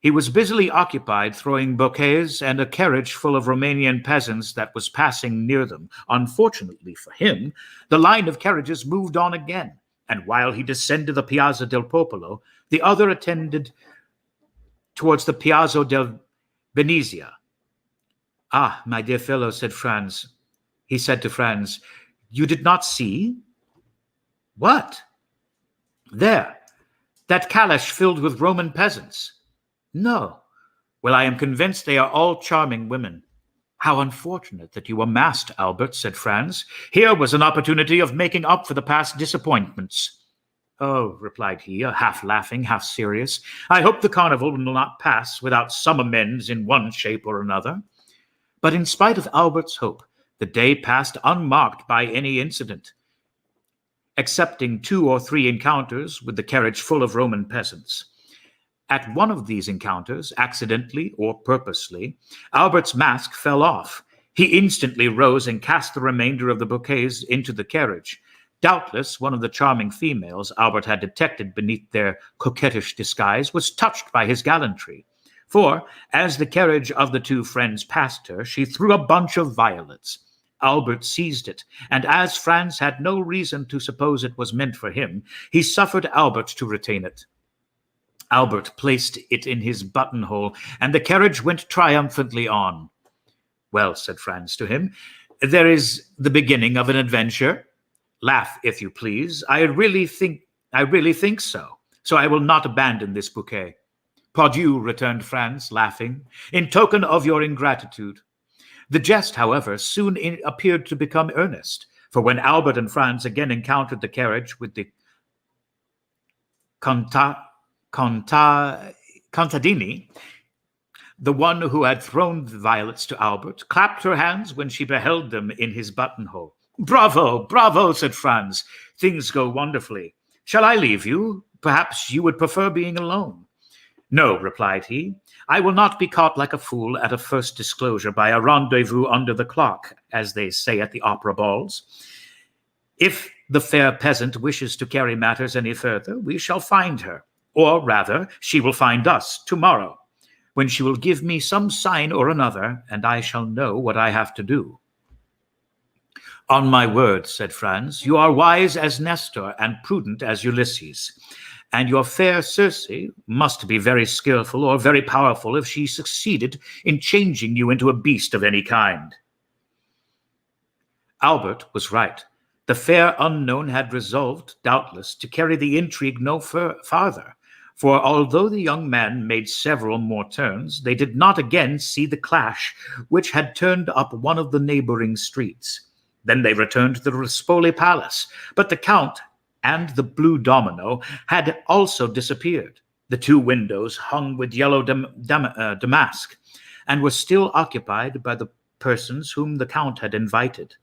he was busily occupied throwing bouquets and a carriage full of Romanian peasants that was passing near them. Unfortunately for him, the line of carriages moved on again, and while he descended the Piazza del Popolo, the other attended towards the Piazza del Venezia. Ah, my dear fellow, said Franz. He said to Franz, you did not see? What? There, that calash filled with Roman peasants. No. Well, I am convinced they are all charming women. How unfortunate that you were masked, Albert, said Franz. Here was an opportunity of making up for the past disappointments. Oh, replied he, half laughing, half serious, I hope the carnival will not pass without some amends in one shape or another. But in spite of Albert's hope, the day passed unmarked by any incident, excepting 2 or 3 encounters with the carriage full of Roman peasants. At one of these encounters, accidentally or purposely, Albert's mask fell off. He instantly rose and cast the remainder of the bouquets into the carriage. Doubtless, one of the charming females Albert had detected beneath their coquettish disguise was touched by his gallantry. For, as the carriage of the two friends passed her, she threw a bunch of violets. Albert seized it, and as Franz had no reason to suppose it was meant for him, he suffered Albert to retain it. Albert placed it in his buttonhole, and the carriage went triumphantly on. Well, said Franz to him, there is the beginning of an adventure. Laugh, if you please. I really think so. So I will not abandon this bouquet. Pardieu, returned Franz, laughing, in token of your ingratitude. The jest, however, soon appeared to become earnest, for when Albert and Franz again encountered the carriage with the contadini, the one who had thrown the violets to Albert, clapped her hands when she beheld them in his buttonhole. Bravo, bravo, said Franz. Things go wonderfully. Shall I leave you? Perhaps you would prefer being alone. No, replied he. I will not be caught like a fool at a first disclosure by a rendezvous under the clock, as they say at the opera balls. If the fair peasant wishes to carry matters any further, we shall find her. Or, rather, she will find us tomorrow, when she will give me some sign or another, and I shall know what I have to do. On my word, said Franz, you are wise as Nestor and prudent as Ulysses. and your fair Circe must be very skillful or very powerful if she succeeded in changing you into a beast of any kind." Albert was right. The fair unknown had resolved, doubtless, to carry the intrigue no farther, for although the young man made several more turns, they did not again see the clash which had turned up one of the neighboring streets. Then they returned to the Rispoli Palace, but the Count and the blue domino had also disappeared. The two windows hung with yellow damask, and were still occupied by the persons whom the Count had invited.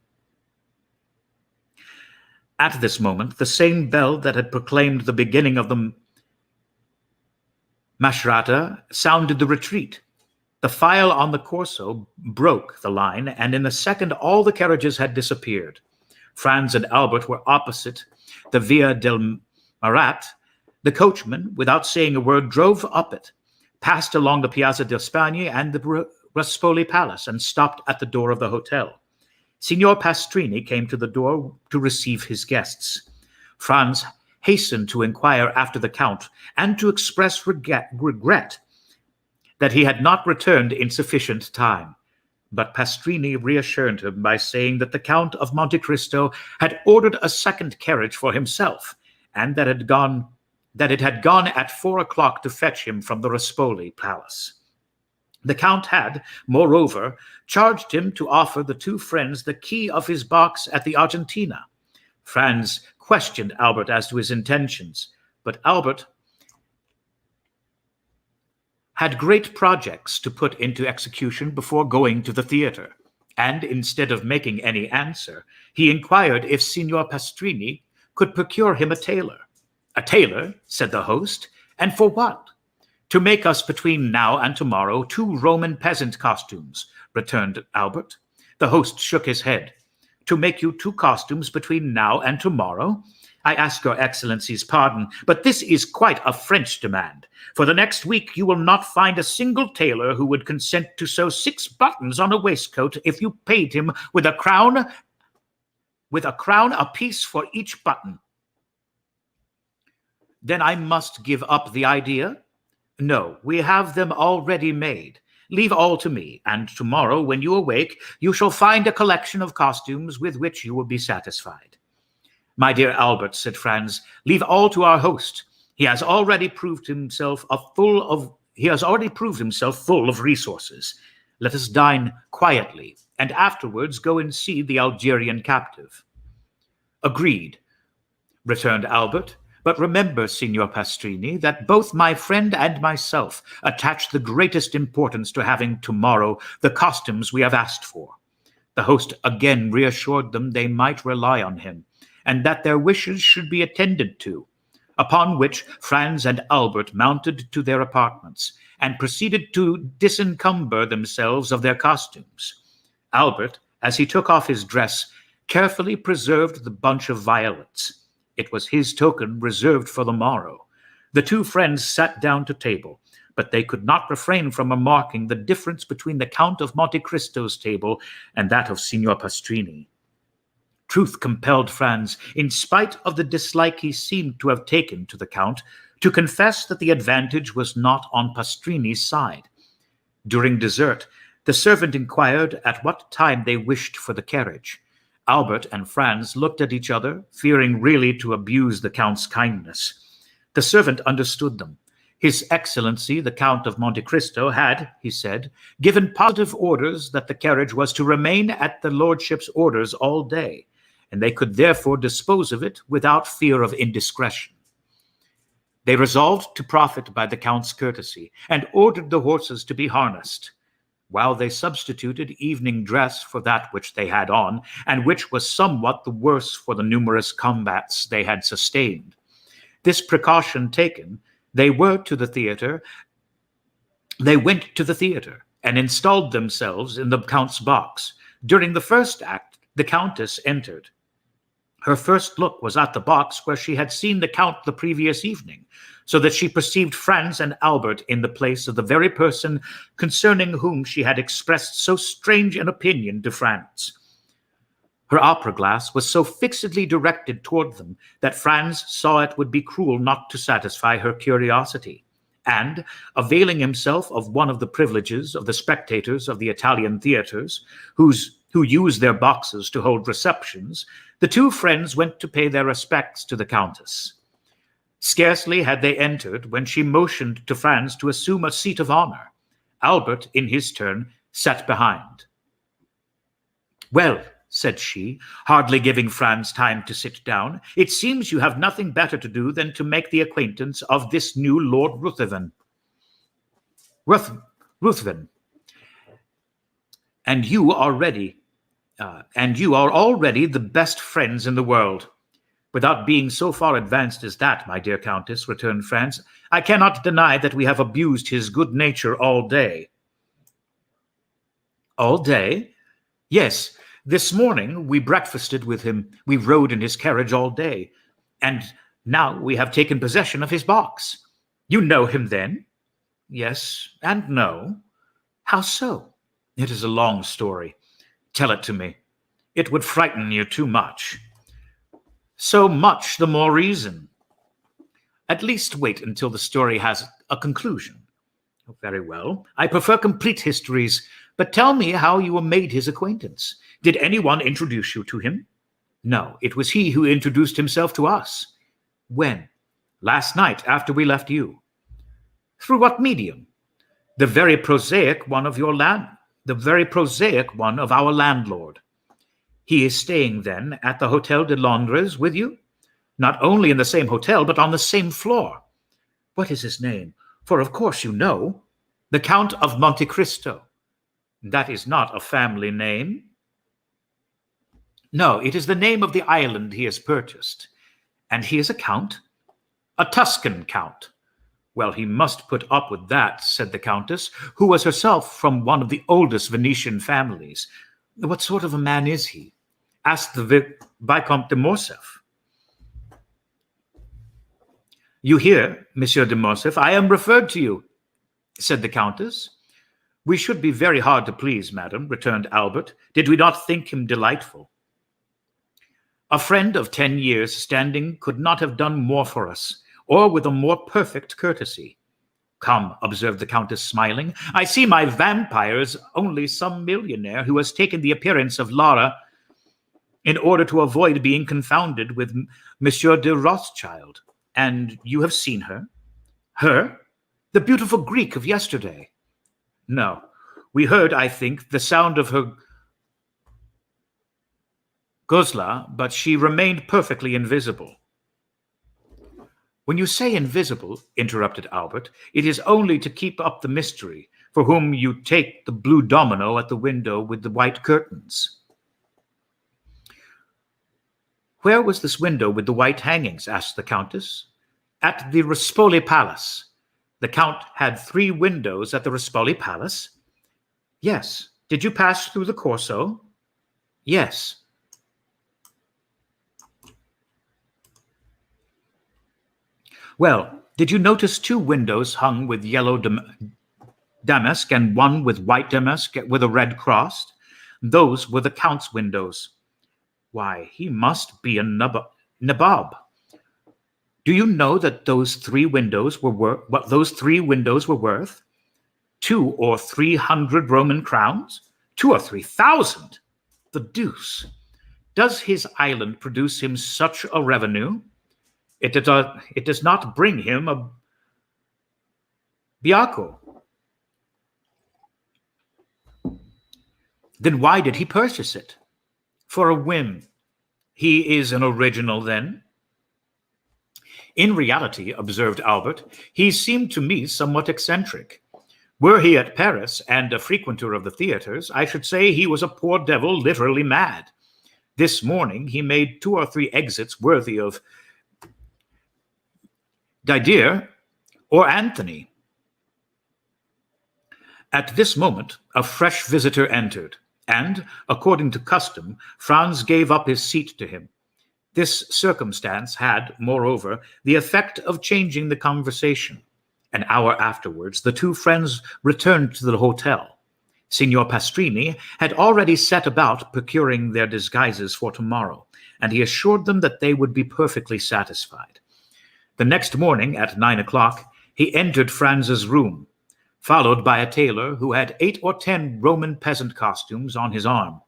At this moment, the same bell that had proclaimed the beginning of the Mascherata sounded the retreat. The file on the Corso broke the line, and in a second all the carriages had disappeared. Franz and Albert were opposite the Via del Marat. The coachman, without saying a word, drove up it, passed along the Piazza di Spagna and the Rispoli Palace, and stopped at the door of the hotel. Signor Pastrini came to the door to receive his guests. Franz hastened to inquire after the Count and to express regret that he had not returned in sufficient time. But Pastrini reassured him by saying that the Count of Monte Cristo had ordered a second carriage for himself, and that it had gone at 4 o'clock to fetch him from the Rispoli Palace. The Count had, moreover, charged him to offer the two friends the key of his box at the Argentina. Franz questioned Albert as to his intentions, but Albert had great projects to put into execution before going to the theatre, and instead of making any answer, he inquired if Signor Pastrini could procure him a tailor. "A tailor," said the host, "and for what?" "To make us between now and tomorrow 2 Roman peasant costumes," returned Albert. The host shook his head. "To make you 2 costumes between now and tomorrow? I ask your excellency's pardon, but this is quite a French demand. For the next week you will not find a single tailor who would consent to sew 6 buttons on a waistcoat if you paid him with a crown apiece for each button." "Then I must give up the idea?" "No, we have them already made. Leave all to me, and tomorrow, when you awake, you shall find a collection of costumes with which you will be satisfied." "My dear Albert," said Franz, "leave all to our host. He has already proved himself full of resources. Let us dine quietly, and afterwards go and see the Algerian captive." "Agreed," returned Albert. "But remember, Signor Pastrini, that both my friend and myself attach the greatest importance to having tomorrow the costumes we have asked for." The host again reassured them they might rely on him, and that their wishes should be attended to, upon which Franz and Albert mounted to their apartments, and proceeded to disencumber themselves of their costumes. Albert, as he took off his dress, carefully preserved the bunch of violets. It was his token reserved for the morrow. The two friends sat down to table, but they could not refrain from remarking the difference between the Count of Monte Cristo's table and that of Signor Pastrini. Truth compelled Franz, in spite of the dislike he seemed to have taken to the Count, to confess that the advantage was not on Pastrini's side. During dessert, the servant inquired at what time they wished for the carriage. Albert and Franz looked at each other, fearing really to abuse the Count's kindness. The servant understood them. His Excellency, the Count of Monte Cristo, had, he said, given positive orders that the carriage was to remain at the lordship's orders all day, and they could therefore dispose of it without fear of indiscretion. They resolved to profit by the Count's courtesy, and ordered the horses to be harnessed, while they substituted evening dress for that which they had on, and which was somewhat the worse for the numerous combats they had sustained. This precaution taken, they went to the theatre, and installed themselves in the Count's box. During the first act, the Countess entered. Her first look was at the box where she had seen the Count the previous evening, so that she perceived Franz and Albert in the place of the very person concerning whom she had expressed so strange an opinion to Franz. Her opera glass was so fixedly directed toward them that Franz saw it would be cruel not to satisfy her curiosity, and, availing himself of one of the privileges of the spectators of the Italian theaters, who use their boxes to hold receptions, the two friends went to pay their respects to the Countess. Scarcely had they entered when she motioned to Franz to assume a seat of honor. Albert, in his turn, sat behind. "Well," said she, hardly giving Franz time to sit down, "it seems you have nothing better to do than to make the acquaintance of this new Lord Ruthven. And you are already the best friends in the world." "Without being so far advanced as that, my dear Countess," returned Franz, "I cannot deny that we have abused his good nature all day." "All day?" "Yes. This morning we breakfasted with him, we rode in his carriage all day, and now we have taken possession of his box." "You know him, then?" "Yes and no." "How so?" "It is a long story." "Tell it to me." "It would frighten you too much." "So much the more reason." "At least wait until the story has a conclusion." "Oh, very well. I prefer complete histories, but tell me how you made his acquaintance. Did anyone introduce you to him?" "No, it was he who introduced himself to us." "When?" "Last night, after we left you." "Through what medium?" The very prosaic one of our landlord." "He is staying, then, at the Hotel de Londres with you?" "Not only in the same hotel, but on the same floor." "What is his name? For of course you know." "The Count of Monte Cristo." "That is not a family name." "No, it is the name of the island he has purchased." "And he is a count?" "A Tuscan count." "Well, he must put up with that," said the Countess, who was herself from one of the oldest Venetian families. "What sort of a man is he?" asked the Vicomte de Morcerf. "You hear, Monsieur de Morcerf, I am referred to you," said the Countess. "We should be very hard to please, madam," returned Albert, "did we not think him delightful. A friend of 10 years' standing could not have done more for us, or with a more perfect courtesy." "Come," observed the Countess, smiling, "I see my vampire is only some millionaire who has taken the appearance of Lara in order to avoid being confounded with Monsieur de Rothschild. And you have seen her?" "Her? The beautiful Greek of yesterday?" "No. We heard, I think, the sound of her gosla, but she remained perfectly invisible." "When you say invisible," interrupted Albert, "it is only to keep up the mystery, for whom you take the blue domino at the window with the white curtains." "Where was this window with the white hangings?" asked the Countess. "At the Rispoli Palace." "The Count had 3 windows at the Rispoli Palace?" "Yes. Did you pass through the Corso?" "Yes." "Well, did you notice 2 windows hung with yellow damask and one with white damask with a red cross? Those were the Count's windows." "Why, he must be a nabob. Do you know that those 3 windows were what those 3 windows were worth? 200 or 300 Roman crowns? 2,000 or 3,000! The deuce! Does his island produce him such a revenue? It does not bring him a biaco. Then why did he purchase it?" "For a whim." "He is an original, then?" "In reality," observed Albert, "he seemed to me somewhat eccentric. Were he at Paris and a frequenter of the theaters, I should say he was a poor devil literally mad. This morning he made 2 or 3 exits worthy of Didier or Anthony." At this moment a fresh visitor entered, and, according to custom, Franz gave up his seat to him. This circumstance had, moreover, the effect of changing the conversation. An hour afterwards, the 2 friends returned to the hotel. Signor Pastrini had already set about procuring their disguises for tomorrow, and he assured them that they would be perfectly satisfied. The next morning, at 9 o'clock, he entered Franz's room, followed by a tailor who had 8 or 10 Roman peasant costumes on his arm.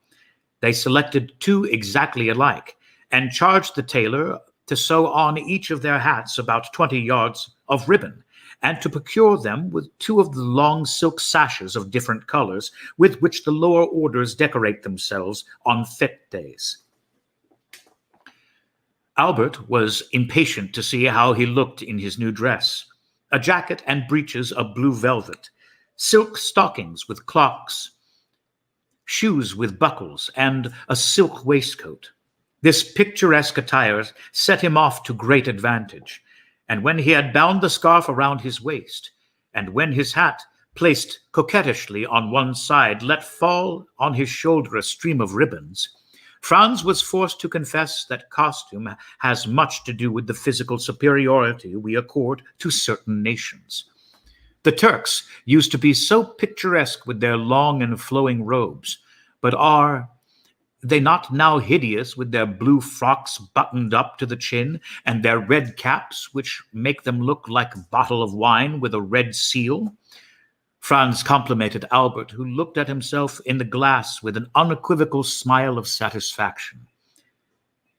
They selected 2 exactly alike, and charged the tailor to sew on each of their hats about 20 yards of ribbon, and to procure them with 2 of the long silk sashes of different colors with which the lower orders decorate themselves on fête days. Albert was impatient to see how he looked in his new dress: a jacket and breeches of blue velvet, silk stockings with clocks, shoes with buckles, and a silk waistcoat. This picturesque attire set him off to great advantage, and when he had bound the scarf around his waist, and when his hat, placed coquettishly on one side, let fall on his shoulder a stream of ribbons, Franz was forced to confess that costume has much to do with the physical superiority we accord to certain nations. The Turks used to be so picturesque with their long and flowing robes, but are they not now hideous with their blue frocks buttoned up to the chin, and their red caps, which make them look like a bottle of wine with a red seal? Franz complimented Albert, who looked at himself in the glass with an unequivocal smile of satisfaction.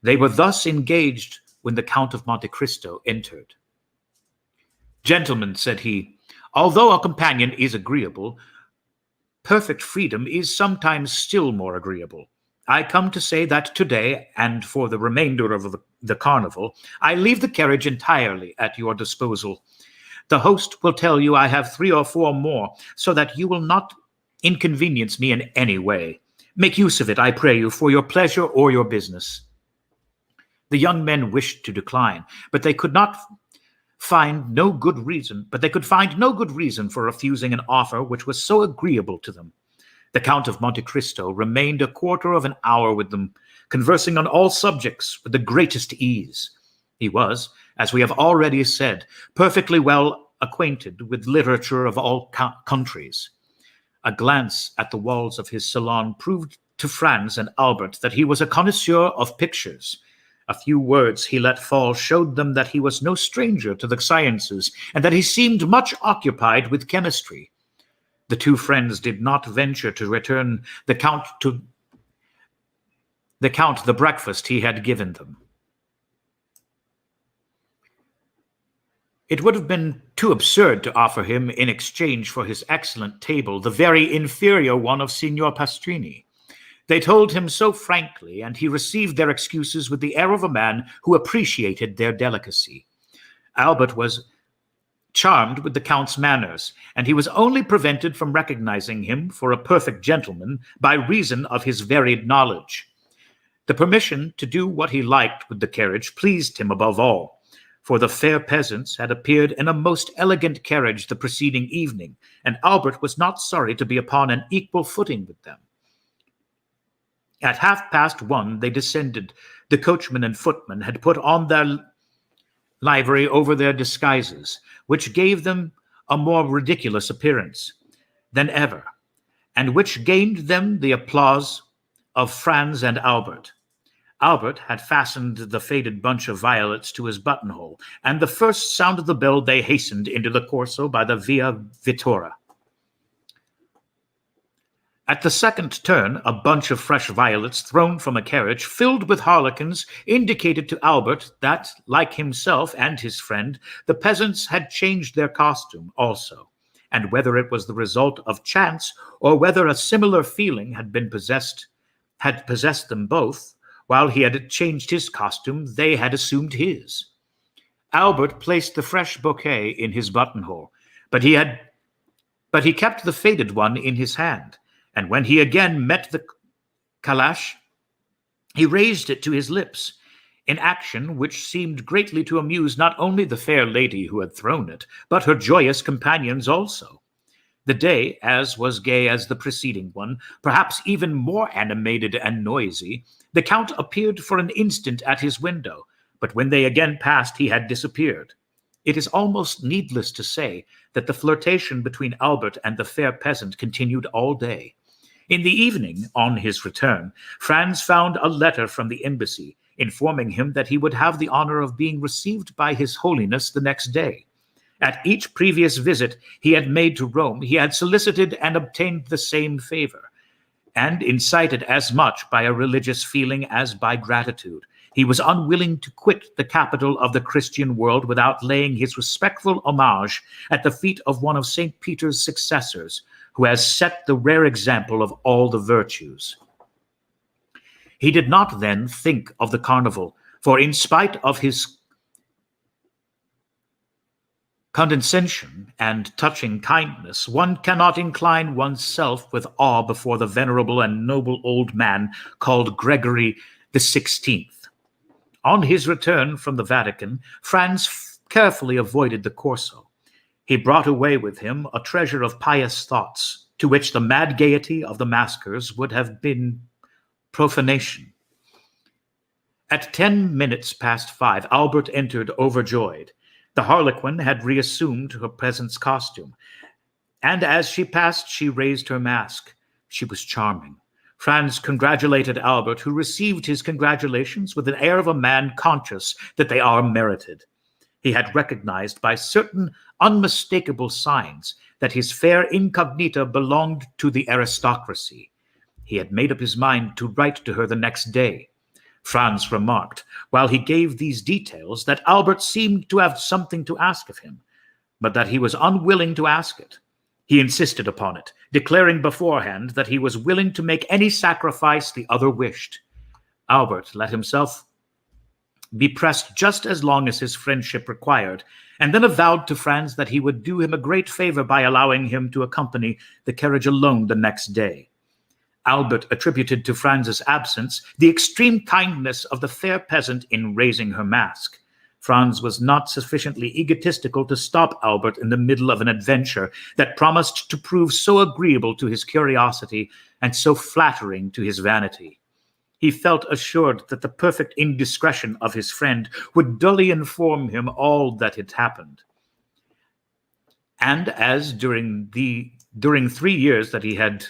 They were thus engaged when the Count of Monte Cristo entered. "Gentlemen," said he, "although a companion is agreeable, perfect freedom is sometimes still more agreeable. I come to say that today, and for the remainder of the carnival, I leave the carriage entirely at your disposal. The host will tell you I have 3 or 4 more, so that you will not inconvenience me in any way. Make use of it, I pray you, for your pleasure or your business." The young men wished to decline, but they could find no good reason for refusing an offer which was so agreeable to them. The Count of Monte Cristo remained a quarter of an hour with them, conversing on all subjects with the greatest ease. He was, as we have already said, perfectly well acquainted with literature of all countries. A glance at the walls of his salon proved to Franz and Albert that he was a connoisseur of pictures. A few words he let fall showed them that he was no stranger to the sciences, and that he seemed much occupied with chemistry. The 2 friends did not venture to return the Count the breakfast he had given them. It would have been too absurd to offer him, in exchange for his excellent table, the very inferior one of Signor Pastrini. They told him so frankly, and he received their excuses with the air of a man who appreciated their delicacy. Albert was charmed with the Count's manners, and he was only prevented from recognizing him for a perfect gentleman by reason of his varied knowledge. The permission to do what he liked with the carriage pleased him above all, for the fair peasants had appeared in a most elegant carriage the preceding evening, and Albert was not sorry to be upon an equal footing with them. At 1:30 they descended. The coachman and footman had put on their livery over their disguises, which gave them a more ridiculous appearance than ever, and which gained them the applause of Franz and Albert. Albert had fastened the faded bunch of violets to his buttonhole, and the first sound of the bell they hastened into the Corso by the Via Vittoria. At the second turn, a bunch of fresh violets thrown from a carriage filled with harlequins indicated to Albert that, like himself and his friend, the peasants had changed their costume also, and whether it was the result of chance or whether a similar feeling had possessed them both, while he had changed his costume, they had assumed his. Albert placed the fresh bouquet in his buttonhole, but he kept the faded one in his hand. And when he again met the calash, he raised it to his lips, an action which seemed greatly to amuse not only the fair lady who had thrown it, but her joyous companions also. The day, as was gay as the preceding one, perhaps even more animated and noisy. The Count appeared for an instant at his window, but when they again passed, he had disappeared. It is almost needless to say that the flirtation between Albert and the fair peasant continued all day. In the evening, on his return, Franz found a letter from the embassy informing him that he would have the honor of being received by His Holiness the next day. At each previous visit he had made to Rome, he had solicited and obtained the same favor, and incited as much by a religious feeling as by gratitude. He was unwilling to quit the capital of the Christian world without laying his respectful homage at the feet of one of St. Peter's successors, who has set the rare example of all the virtues. He did not then think of the carnival, for in spite of his condescension and touching kindness, one cannot incline oneself with awe before the venerable and noble old man called Gregory XVI. On his return from the Vatican, Franz carefully avoided the Corso. He brought away with him a treasure of pious thoughts, to which the mad gaiety of the maskers would have been profanation. At 5:10, Albert entered overjoyed. The harlequin had reassumed her peasant's costume, and as she passed, she raised her mask. She was charming. Franz congratulated Albert, who received his congratulations with an air of a man conscious that they are merited. He had recognized by certain unmistakable signs that his fair incognita belonged to the aristocracy. He had made up his mind to write to her the next day. Franz remarked, while he gave these details, that Albert seemed to have something to ask of him, but that he was unwilling to ask it. He insisted upon it, declaring beforehand that he was willing to make any sacrifice the other wished. Albert let himself be pressed just as long as his friendship required, and then avowed to Franz that he would do him a great favor by allowing him to accompany the carriage alone the next day. Albert attributed to Franz's absence the extreme kindness of the fair peasant in raising her mask. Franz was not sufficiently egotistical to stop Albert in the middle of an adventure that promised to prove so agreeable to his curiosity and so flattering to his vanity. He felt assured that the perfect indiscretion of his friend would dully inform him all that had happened. And as during 3 years that he had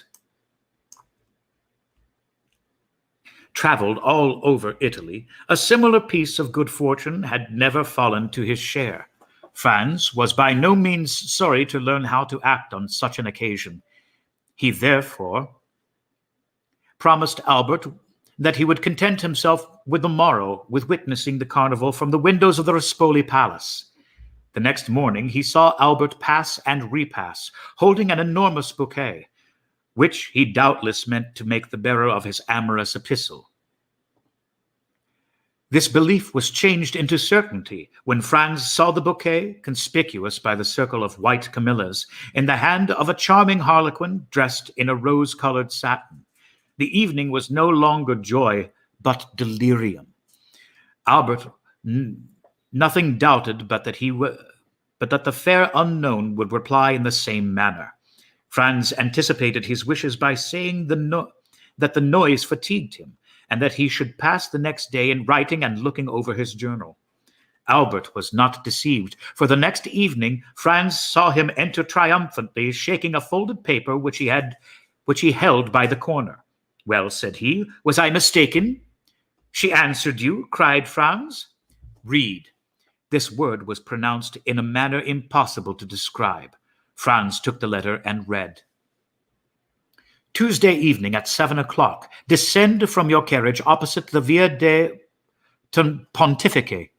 traveled all over Italy, a similar piece of good fortune had never fallen to his share. Franz was by no means sorry to learn how to act on such an occasion. He therefore promised Albert that he would content himself with the morrow with witnessing the carnival from the windows of the Rispoli Palace. The next morning he saw Albert pass and repass, holding an enormous bouquet, which he doubtless meant to make the bearer of his amorous epistle. This belief was changed into certainty when Franz saw the bouquet, conspicuous by the circle of white camellias, in the hand of a charming harlequin dressed in a rose-colored satin. The evening was no longer joy, but delirium. Albert nothing doubted but that the fair unknown would reply in the same manner. Franz anticipated his wishes by saying that the noise fatigued him, and that he should pass the next day in writing and looking over his journal. Albert was not deceived, for the next evening Franz saw him enter triumphantly, shaking a folded paper which he held by the corner. "Well," said he, "was I mistaken?" "She answered you?" cried Franz. "Read." This word was pronounced in a manner impossible to describe. Franz took the letter and read. "Tuesday evening at 7 o'clock. Descend from your carriage opposite the Via de Pontifici,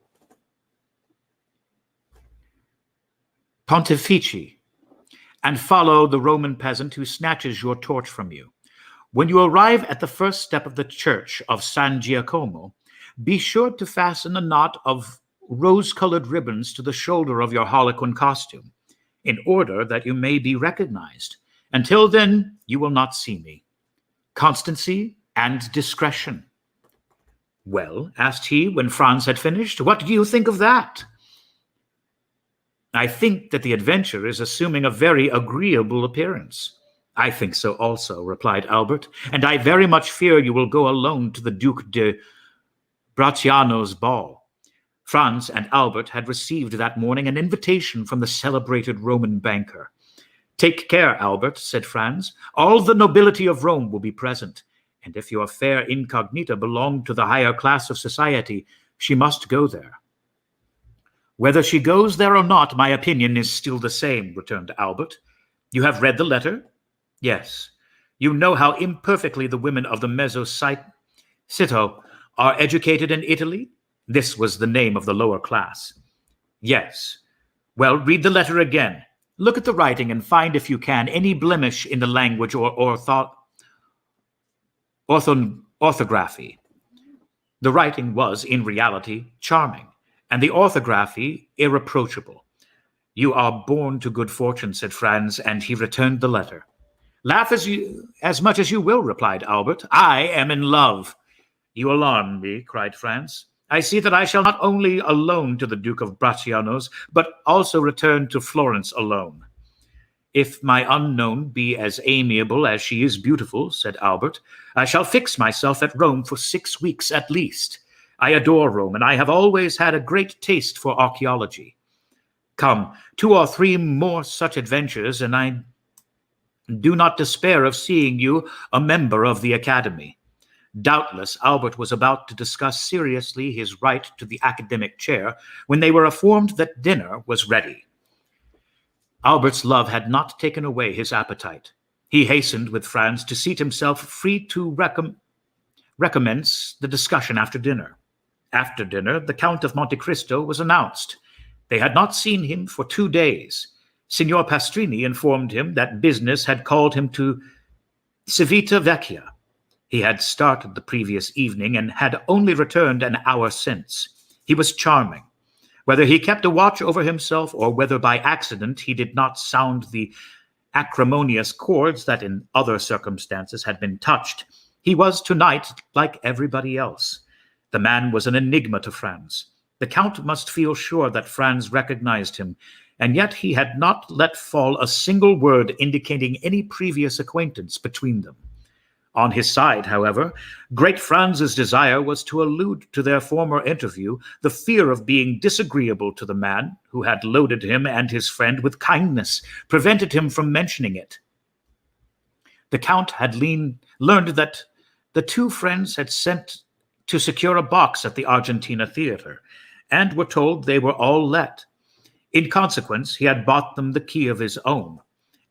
and follow the Roman peasant who snatches your torch from you. When you arrive at the first step of the church of San Giacomo, be sure to fasten a knot of rose-colored ribbons to the shoulder of your harlequin costume, in order that you may be recognized. Until then, you will not see me. Constancy and discretion." "Well," asked he, when Franz had finished, "what do you think of that?" "I think that the adventure is assuming a very agreeable appearance." "I think so also," replied Albert, "and I very much fear you will go alone to the Duke de Bracciano's ball." Franz and Albert had received that morning an invitation from the celebrated Roman banker. "Take care, Albert," said Franz. "All the nobility of Rome will be present, and if your fair incognita belonged to the higher class of society, she must go there." "Whether she goes there or not, my opinion is still the same," returned Albert. "You have read the letter?" "Yes." "You know how imperfectly the women of the Cito are educated in Italy?" This was the name of the lower class. "Yes." "Well, read the letter again. Look at the writing and find, if you can, any blemish in the language or orthography." The writing was, in reality, charming, and the orthography irreproachable. "You are born to good fortune," said Franz, and he returned the letter. "Laugh as much as you will," replied Albert. "I am in love." "You alarm me," cried Franz. "I see that I shall not only alone to the Duke of Bracciano's, but also return to Florence alone." "If my unknown be as amiable as she is beautiful," said Albert, "I shall fix myself at Rome for 6 weeks at least. I adore Rome, and I have always had a great taste for archaeology. Come, 2 or 3 more such adventures, and I do not despair of seeing you a member of the Academy." Doubtless Albert was about to discuss seriously his right to the academic chair when they were informed that dinner was ready. Albert's love had not taken away his appetite. He hastened with Franz to seat himself free to recommence the discussion after dinner. After dinner, the Count of Monte Cristo was announced. They had not seen him for 2 days. Signor Pastrini informed him that business had called him to Civita Vecchia. He had started the previous evening and had only returned an hour since. He was charming. Whether he kept a watch over himself or whether by accident he did not sound the acrimonious chords that in other circumstances had been touched, he was tonight like everybody else. The man was an enigma to Franz. The Count must feel sure that Franz recognized him, and yet he had not let fall a single word indicating any previous acquaintance between them. On his side, however, great Franz's desire was to allude to their former interview. The fear of being disagreeable to the man who had loaded him and his friend with kindness prevented him from mentioning it. The Count had learned that the 2 friends had sent to secure a box at the Argentina Theater, and were told they were all let. In consequence, he had bought them the key of his own.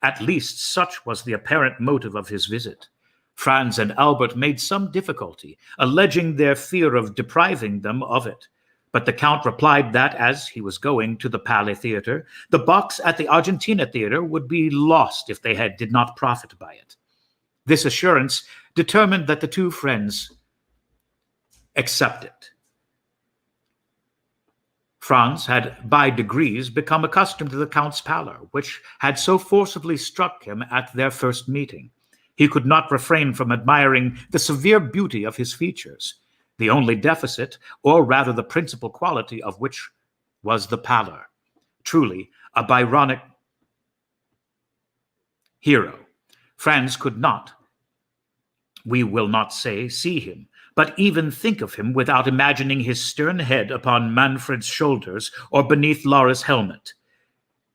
At least such was the apparent motive of his visit. Franz and Albert made some difficulty, alleging their fear of depriving them of it. But the Count replied that, as he was going to the Palais Theater, the box at the Argentina Theater would be lost if they did not profit by it. This assurance determined that the 2 friends accepted. Franz had by degrees become accustomed to the Count's pallor, which had so forcibly struck him at their first meeting. He could not refrain from admiring the severe beauty of his features, the only deficit, or rather the principal quality of which was the pallor. Truly, a Byronic hero. Franz could not, we will not say, see him, but even think of him without imagining his stern head upon Manfred's shoulders or beneath Laura's helmet.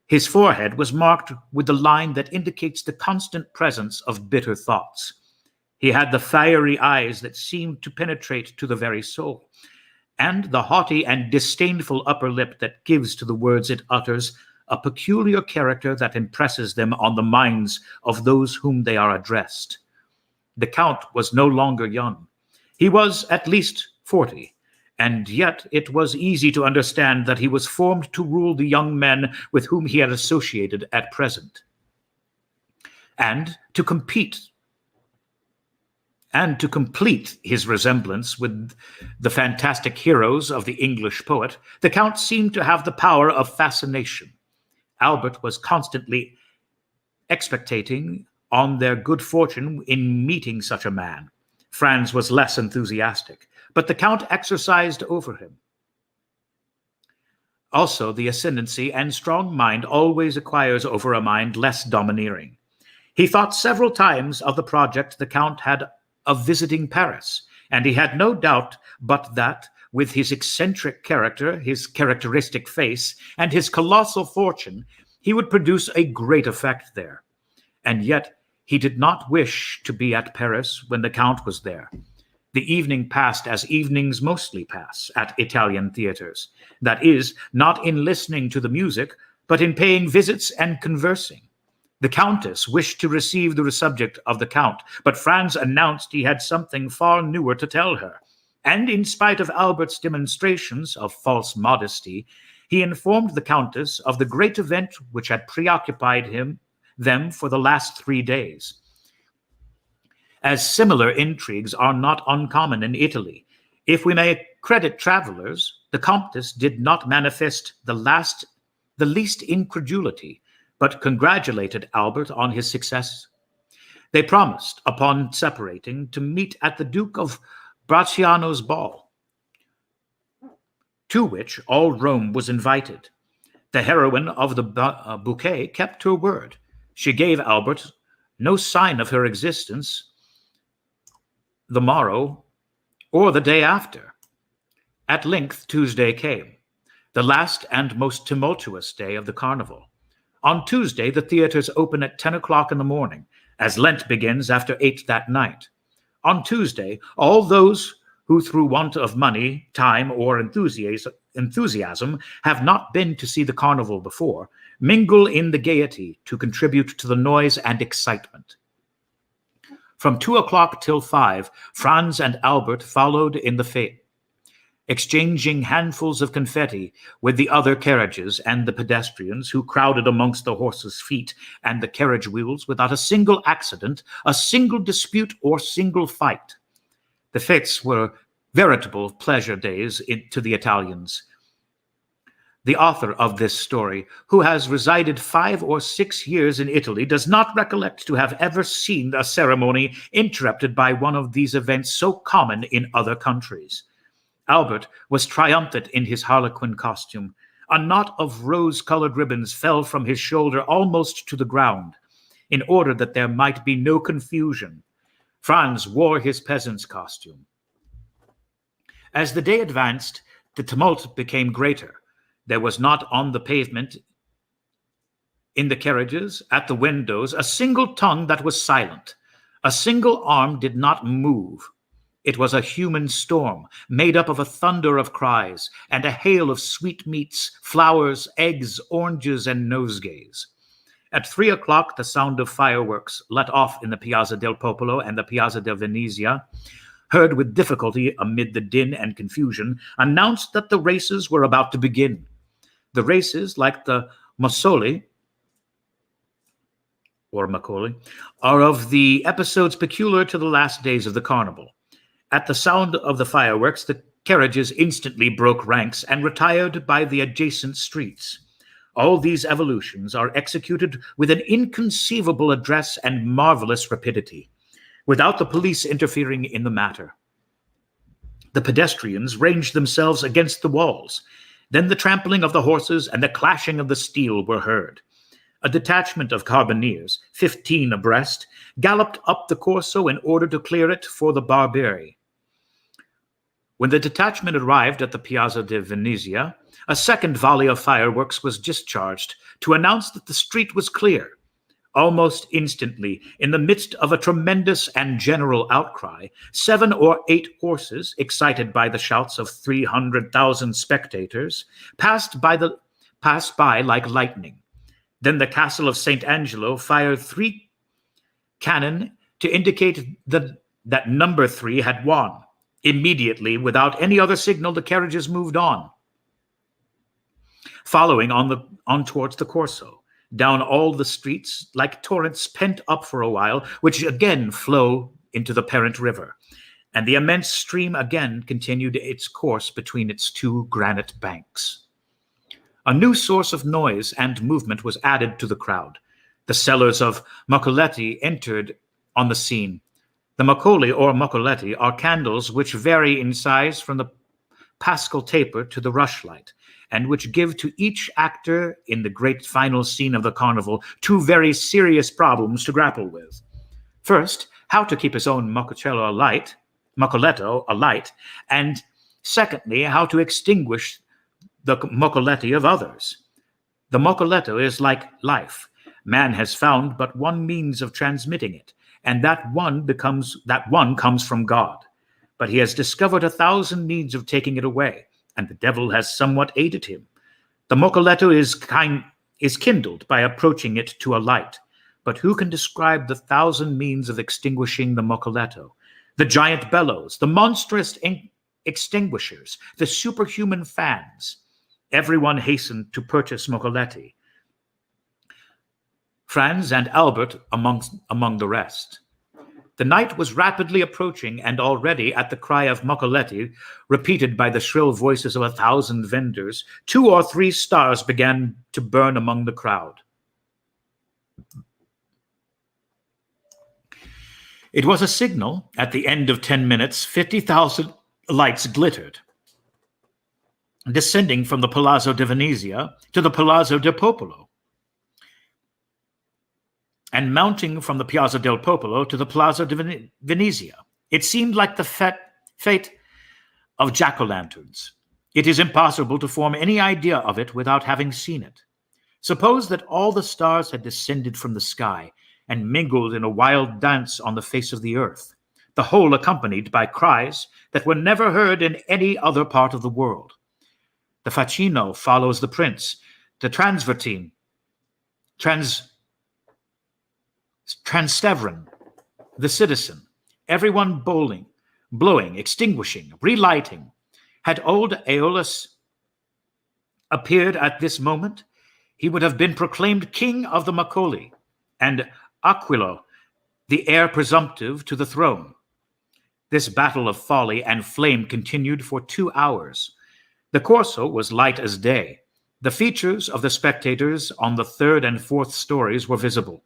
His forehead was marked with the line that indicates the constant presence of bitter thoughts. He had the fiery eyes that seemed to penetrate to the very soul, and the haughty and disdainful upper lip that gives to the words it utters a peculiar character that impresses them on the minds of those whom they are addressed. The Count was no longer young. He was at least 40. And yet it was easy to understand that he was formed to rule the young men with whom he had associated at present, and to complete his resemblance with the fantastic heroes of the English poet. The Count seemed to have the power of fascination. Albert was constantly expectating on their good fortune in meeting such a man. Franz was less enthusiastic, but the Count exercised over him. Also, the ascendancy and strong mind always acquires over a mind less domineering. He thought several times of the project the Count had of visiting Paris, and he had no doubt but that, With his eccentric character, his characteristic face, and his colossal fortune, he would produce a great effect there. And yet he did not wish to be at Paris when the Count was there. The evening passed as evenings mostly pass at Italian theaters. That is, not in listening to the music, but in paying visits and conversing. The Countess wished to receive the subject of the Count, but Franz announced he had something far newer to tell her. And in spite of Albert's demonstrations of false modesty, he informed the Countess of the great event which had preoccupied them for the last 3 days. As similar intrigues are not uncommon in Italy, if we may credit travelers, the Countess did not manifest the least incredulity, but congratulated Albert on his success. They promised, upon separating, to meet at the Duke of Bracciano's ball, to which all Rome was invited. The heroine of the bouquet kept her word. She gave Albert no sign of her existence the morrow or the day after. At length Tuesday came, the last and most tumultuous day of the carnival. On Tuesday, the theaters open at 10 o'clock in the morning, as Lent begins after 8 that night. On Tuesday, all those who through want of money, time, or enthusiasm have not been to see the carnival before, mingle in the gaiety to contribute to the noise and excitement. From 2 o'clock till 5, Franz and Albert followed in the fête, exchanging handfuls of confetti with the other carriages and the pedestrians who crowded amongst the horses' feet and the carriage wheels without a single accident, a single dispute, or single fight. The fêtes were veritable pleasure days to the Italians. The author of this story, who has resided 5 or 6 years in Italy, does not recollect to have ever seen a ceremony interrupted by one of these events so common in other countries. Albert was triumphant in his harlequin costume. A knot of rose-colored ribbons fell from his shoulder almost to the ground, in order that there might be no confusion. Franz wore his peasant's costume. As the day advanced, the tumult became greater. There was not on the pavement, in the carriages, at the windows, a single tongue that was silent. A single arm did not move. It was a human storm, made up of a thunder of cries and a hail of sweetmeats, flowers, eggs, oranges, and nosegays. At 3 o'clock, the sound of fireworks let off in the Piazza del Popolo and the Piazza del Venezia, heard with difficulty amid the din and confusion, announced that the races were about to begin. The races, like the Macaulay, are of the episodes peculiar to the last days of the carnival. At the sound of the fireworks, the carriages instantly broke ranks and retired by the adjacent streets. All these evolutions are executed with an inconceivable address and marvelous rapidity, without the police interfering in the matter. The pedestrians ranged themselves against the walls. Then the trampling of the horses and the clashing of the steel were heard. A detachment of carbineers, 15 abreast, galloped up the Corso in order to clear it for the Barbieri. When the detachment arrived at the Piazza di Venezia, a second volley of fireworks was discharged to announce that the street was clear. Almost instantly, in the midst of a tremendous and general outcry, 7 or 8 horses, excited by the shouts of 300,000 spectators, passed by like lightning. Then the castle of St. Angelo fired 3 cannon to indicate that number 3 had won. Immediately, without any other signal, the carriages moved on, following on towards the Corso, down all the streets like torrents pent up for a while, which again flow into the parent river, and the immense stream again continued its course between its 2 granite banks. A new source of noise and movement was added to the crowd. The sellers of Macoletti entered on the scene. The Macaulay or Macoletti are candles which vary in size from the paschal taper to the rushlight, and which give to each actor in the great final scene of the carnival 2 very serious problems to grapple with. First, how to keep his own Macoletto alight, and Secondly, how to extinguish the mocoletti of others. The mocoletto is like life. Man has found but one means of transmitting it, and that one comes from God. But he has discovered 1,000 means of taking it away, and the devil has somewhat aided him. The mocoletto is kindled by approaching it to a light. But who can describe the 1,000 means of extinguishing the mocoletto? The giant bellows, the monstrous extinguishers, the superhuman fans. Everyone hastened to purchase mocoletti. Franz and Albert among the rest. The night was rapidly approaching, and already at the cry of mocoletti, repeated by the shrill voices of 1,000 vendors, 2 or 3 stars began to burn among the crowd. It was a signal. At the end of 10 minutes, 50,000 lights glittered, descending from the Palazzo di Venezia to the Palazzo del Popolo, and mounting from the Piazza del Popolo to the Palazzo di Venezia. It seemed like the fate of jack-o'-lanterns. It is impossible to form any idea of it without having seen it. Suppose that all the stars had descended from the sky and mingled in a wild dance on the face of the earth, the whole accompanied by cries that were never heard in any other part of the world. The facchino follows the prince, the transvertine, Transteverin, the citizen, everyone blowing, extinguishing, relighting. Had old Aeolus appeared at this moment, he would have been proclaimed king of the Macoli, and Aquilo, the heir presumptive to the throne. This battle of folly and flame continued for 2 hours. The Corso was light as day. The features of the spectators on the 3rd and 4th stories were visible.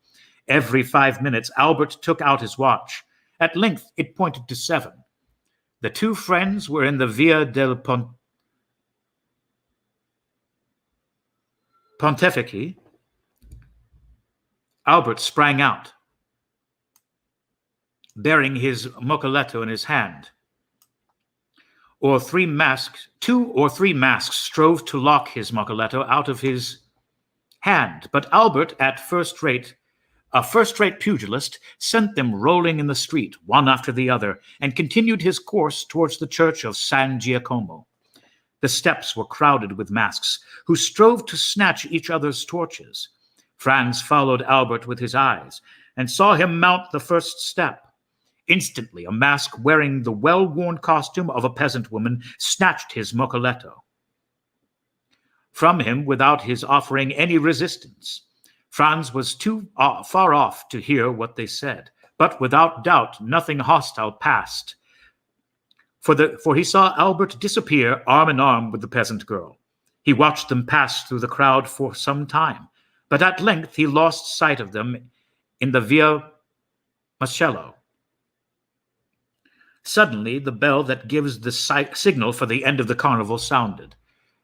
Every 5 minutes, Albert took out his watch. At length, it pointed to 7. The 2 friends were in the Via del Pontefici. Albert sprang out, bearing his mocoletto in his hand. 2 or 3 masks strove to lock his mocoletto out of his hand, but Albert, a first-rate pugilist, sent them rolling in the street, one after the other, and continued his course towards the church of San Giacomo. The steps were crowded with masks, who strove to snatch each other's torches. Franz followed Albert with his eyes, and saw him mount the first step. Instantly, a mask wearing the well-worn costume of a peasant woman snatched his mocoletto from him without his offering any resistance. Franz was too far off to hear what they said, but without doubt nothing hostile passed, for he saw Albert disappear arm in arm with the peasant girl. He watched them pass through the crowd for some time, but at length he lost sight of them in the Via Mascello. Suddenly, the bell that gives the signal for the end of the carnival sounded,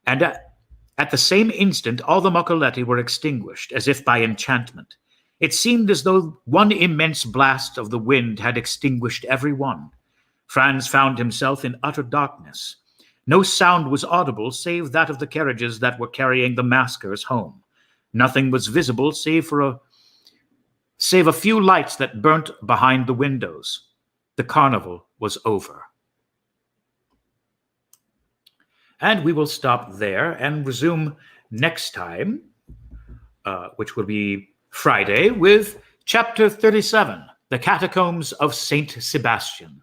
and at the same instant all the mocoletti were extinguished, as if by enchantment. It seemed as though one immense blast of the wind had extinguished every one. Franz found himself in utter darkness. No sound was audible save that of the carriages that were carrying the maskers home. Nothing was visible save a few lights that burnt behind the windows. The carnival was over. And we will stop there and resume next time, which will be Friday, with Chapter 37, The Catacombs of Saint Sebastian.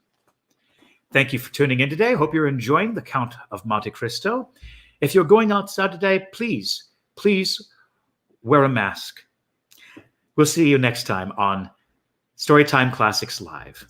Thank you for tuning in today. Hope you're enjoying The Count of Monte Cristo. If you're going outside today, please wear a mask. We'll see you next time on Storytime Classics Live.